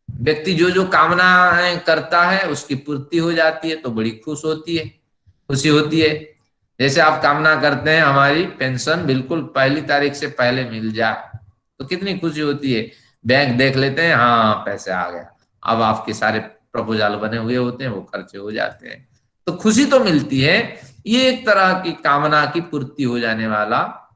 व्यक्ति जो जो कामनाएं करता है उसकी पूर्ति हो जाती है तो बड़ी खुशी होती है। जैसे आप कामना करते हैं हमारी पेंशन बिल्कुल 1 तारीख से पहले मिल जाए, तो कितनी खुशी होती है। बैंक देख लेते हैं, हाँ पैसे आ गया, अब आपके सारे प्रपोजल बने हुए होते हैं, वो खर्चे हो जाते हैं, तो खुशी तो मिलती है। ये एक तरह की कामना की पूर्ति हो जाने वाला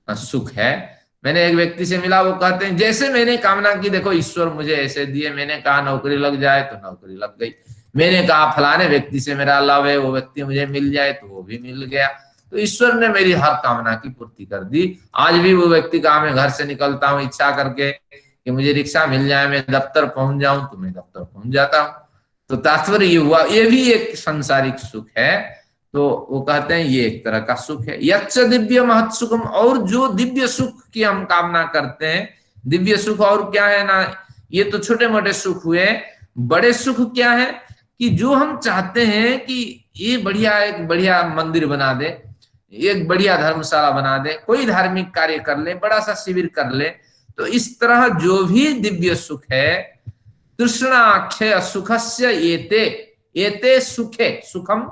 सुख है। मैंने एक व्यक्ति से मिला, वो कहते हैं जैसे मैंने कामना की, देखो ईश्वर मुझे ऐसे दिए, मैंने कहा नौकरी लग जाए तो नौकरी लग गई, मैंने कहा फलाने व्यक्ति से मेरा लव है, वो व्यक्ति मुझे मिल जाए तो वो भी मिल गया, तो ईश्वर ने मेरी हर कामना की पूर्ति कर दी। आज भी वो व्यक्ति कहा, मैं घर से निकलता हूँ इच्छा करके कि मुझे रिक्शा मिल जाए, मैं दफ्तर पहुंच जाऊं, तो मैं दफ्तर पहुंच जाता हूँ। तो तात्पर्य ये हुआ, ये भी एक सांसारिक सुख है। तो वो कहते हैं ये एक तरह का सुख है। यच्च दिव्य महत् सुखम, और जो दिव्य सुख की हम कामना करते हैं, दिव्य सुख और क्या है ना, ये तो छोटे मोटे सुख हुए। बड़े सुख क्या है कि जो हम चाहते हैं कि ये बढ़िया एक बढ़िया मंदिर बना दे, एक बढ़िया धर्मशाला बना दे, कोई धार्मिक कार्य कर ले, बड़ा सा शिविर कर ले, तो इस तरह जो भी दिव्य सुख है, तृष्णाक्षय सुखस्य एते, एते सुखे, सुखम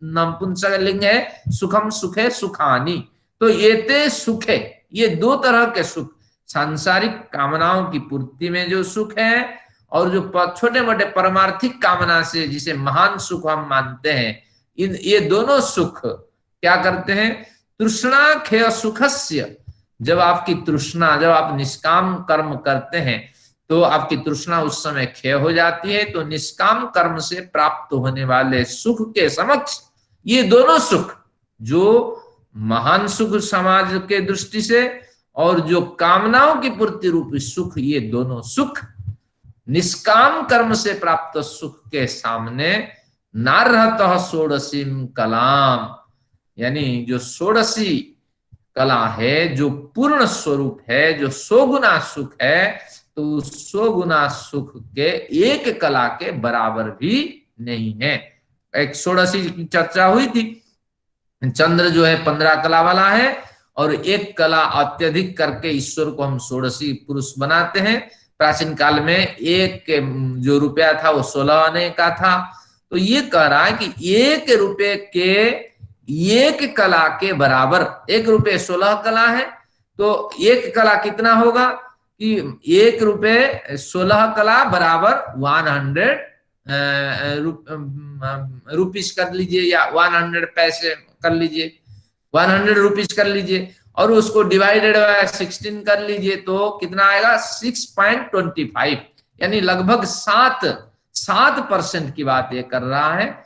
नपुंसकलिंग है, सुखम सुखे सुखानी, तो एते सुखे, ये दो तरह के सुख, सांसारिक कामनाओं की पूर्ति में जो सुख है और जो छोटे मोटे परमार्थिक कामना से जिसे महान सुख हम मानते हैं, इन ये दोनों सुख क्या करते हैं, तृष्णा खेय सुखस्य, जब आपकी तृष्णा, जब आप निष्काम कर्म करते हैं तो आपकी तृष्णा उस समय क्षय हो जाती है, तो निष्काम कर्म से प्राप्त होने वाले सुख के समक्ष ये दोनों सुख, जो महान सुख समाज के दृष्टि से और जो कामनाओं की पूर्ति रूपी सुख, ये दोनों सुख निष्काम कर्म से प्राप्त सुख के सामने नार्हतः षोडशीम कलाम, यानी जो षोडशी कला है, जो पूर्ण स्वरूप है, जो 100 गुना सुख है, तो 100 गुना सुख के एक कला के बराबर भी नहीं है। एक षोडशी की चर्चा हुई थी, चंद्र जो है 15 कला वाला है और एक कला अत्यधिक करके ईश्वर को हम षोडशी पुरुष बनाते हैं। प्राचीन काल में एक जो रुपया था वो 16 आने का था, तो ये कह रहा है कि 1 रुपये के एक कला के बराबर, 1 रुपये 16 कला है, तो एक कला कितना होगा कि 1 रुपये 16 कला बराबर 100 रुपीस कर लीजिए, या 100 पैसे कर लीजिए, 100 रुपीस कर लीजिए, और उसको डिवाइडेड बाय 16 कर लीजिए, तो कितना आएगा 6.25, यानी लगभग 7% की बात ये कर रहा है।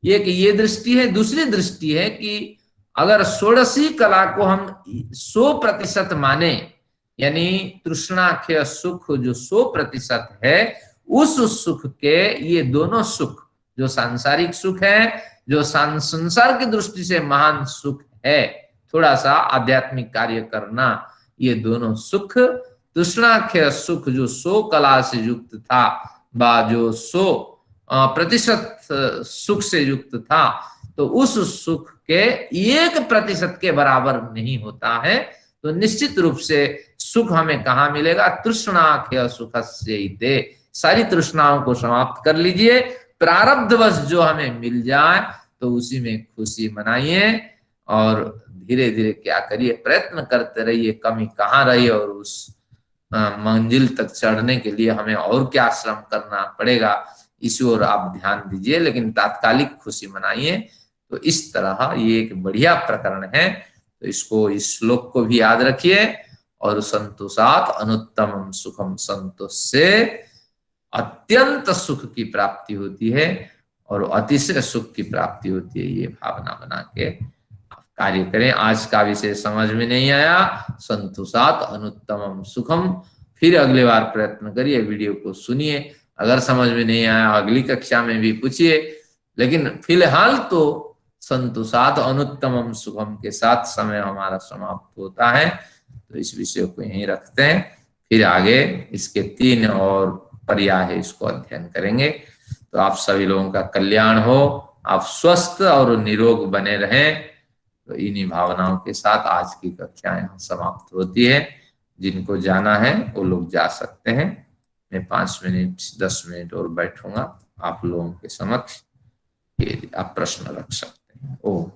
एक ये दृष्टि है। दूसरी दृष्टि है कि अगर षोडशी कला को हम 100% माने, यानी तृष्णाख्य सुख जो 100% है, उस सुख के ये दोनों सुख, जो सांसारिक सुख है, जो संसार की दृष्टि से महान सुख है, थोड़ा सा आध्यात्मिक कार्य करना, ये दोनों सुख, तृष्णाख्य सुख जो 100 कला से युक्त था, बा जो 100% सुख से युक्त था, तो उस सुख के 1% के बराबर नहीं होता है। तो निश्चित रूप से सुख हमें कहाँ मिलेगा, तृष्णाख्य सुखस्यैते, सारी तृष्णाओं को समाप्त कर लीजिए, प्रारब्धवश जो हमें मिल जाए तो उसी में खुशी मनाइए। और धीरे धीरे क्या करिए, प्रयत्न करते रहिए, कमी कहाँ रही और उस मंजिल तक चढ़ने के लिए हमें और क्या श्रम करना पड़ेगा, इस ओर आप ध्यान दीजिए, लेकिन तात्कालिक खुशी मनाइए। तो इस तरह ये एक बढ़िया प्रकरण है, तो इसको, इस श्लोक को भी याद रखिए। और संतोषात अनुत्तमम सुखम, संतोष से अत्यंत सुख की प्राप्ति होती है और अतिशय सुख की प्राप्ति होती है, ये भावना बना के कार्य करें। आज का विषय समझ में नहीं आया, संतोषात अनुत्तमम सुखम, फिर अगले बार प्रयत्न करिए, वीडियो को सुनिए। अगर समझ में नहीं आया अगली कक्षा में भी पूछिए, लेकिन फिलहाल तो संतोषात अनुत्तमम सुखम के साथ समय हमारा समाप्त होता है। तो इस विषय को यहीं रखते हैं, फिर आगे इसके 3 और पर्याय है, इसको अध्ययन करेंगे। तो आप सभी लोगों का कल्याण हो, आप स्वस्थ और निरोग बने रहें। तो इन्हीं भावनाओं के साथ आज की कक्षा यहाँ समाप्त होती है। जिनको जाना है वो लोग जा सकते हैं। मैं 5 मिनट 10 मिनट और बैठूंगा आप लोगों के समक्ष, आप प्रश्न रख सकते हैं। ओम।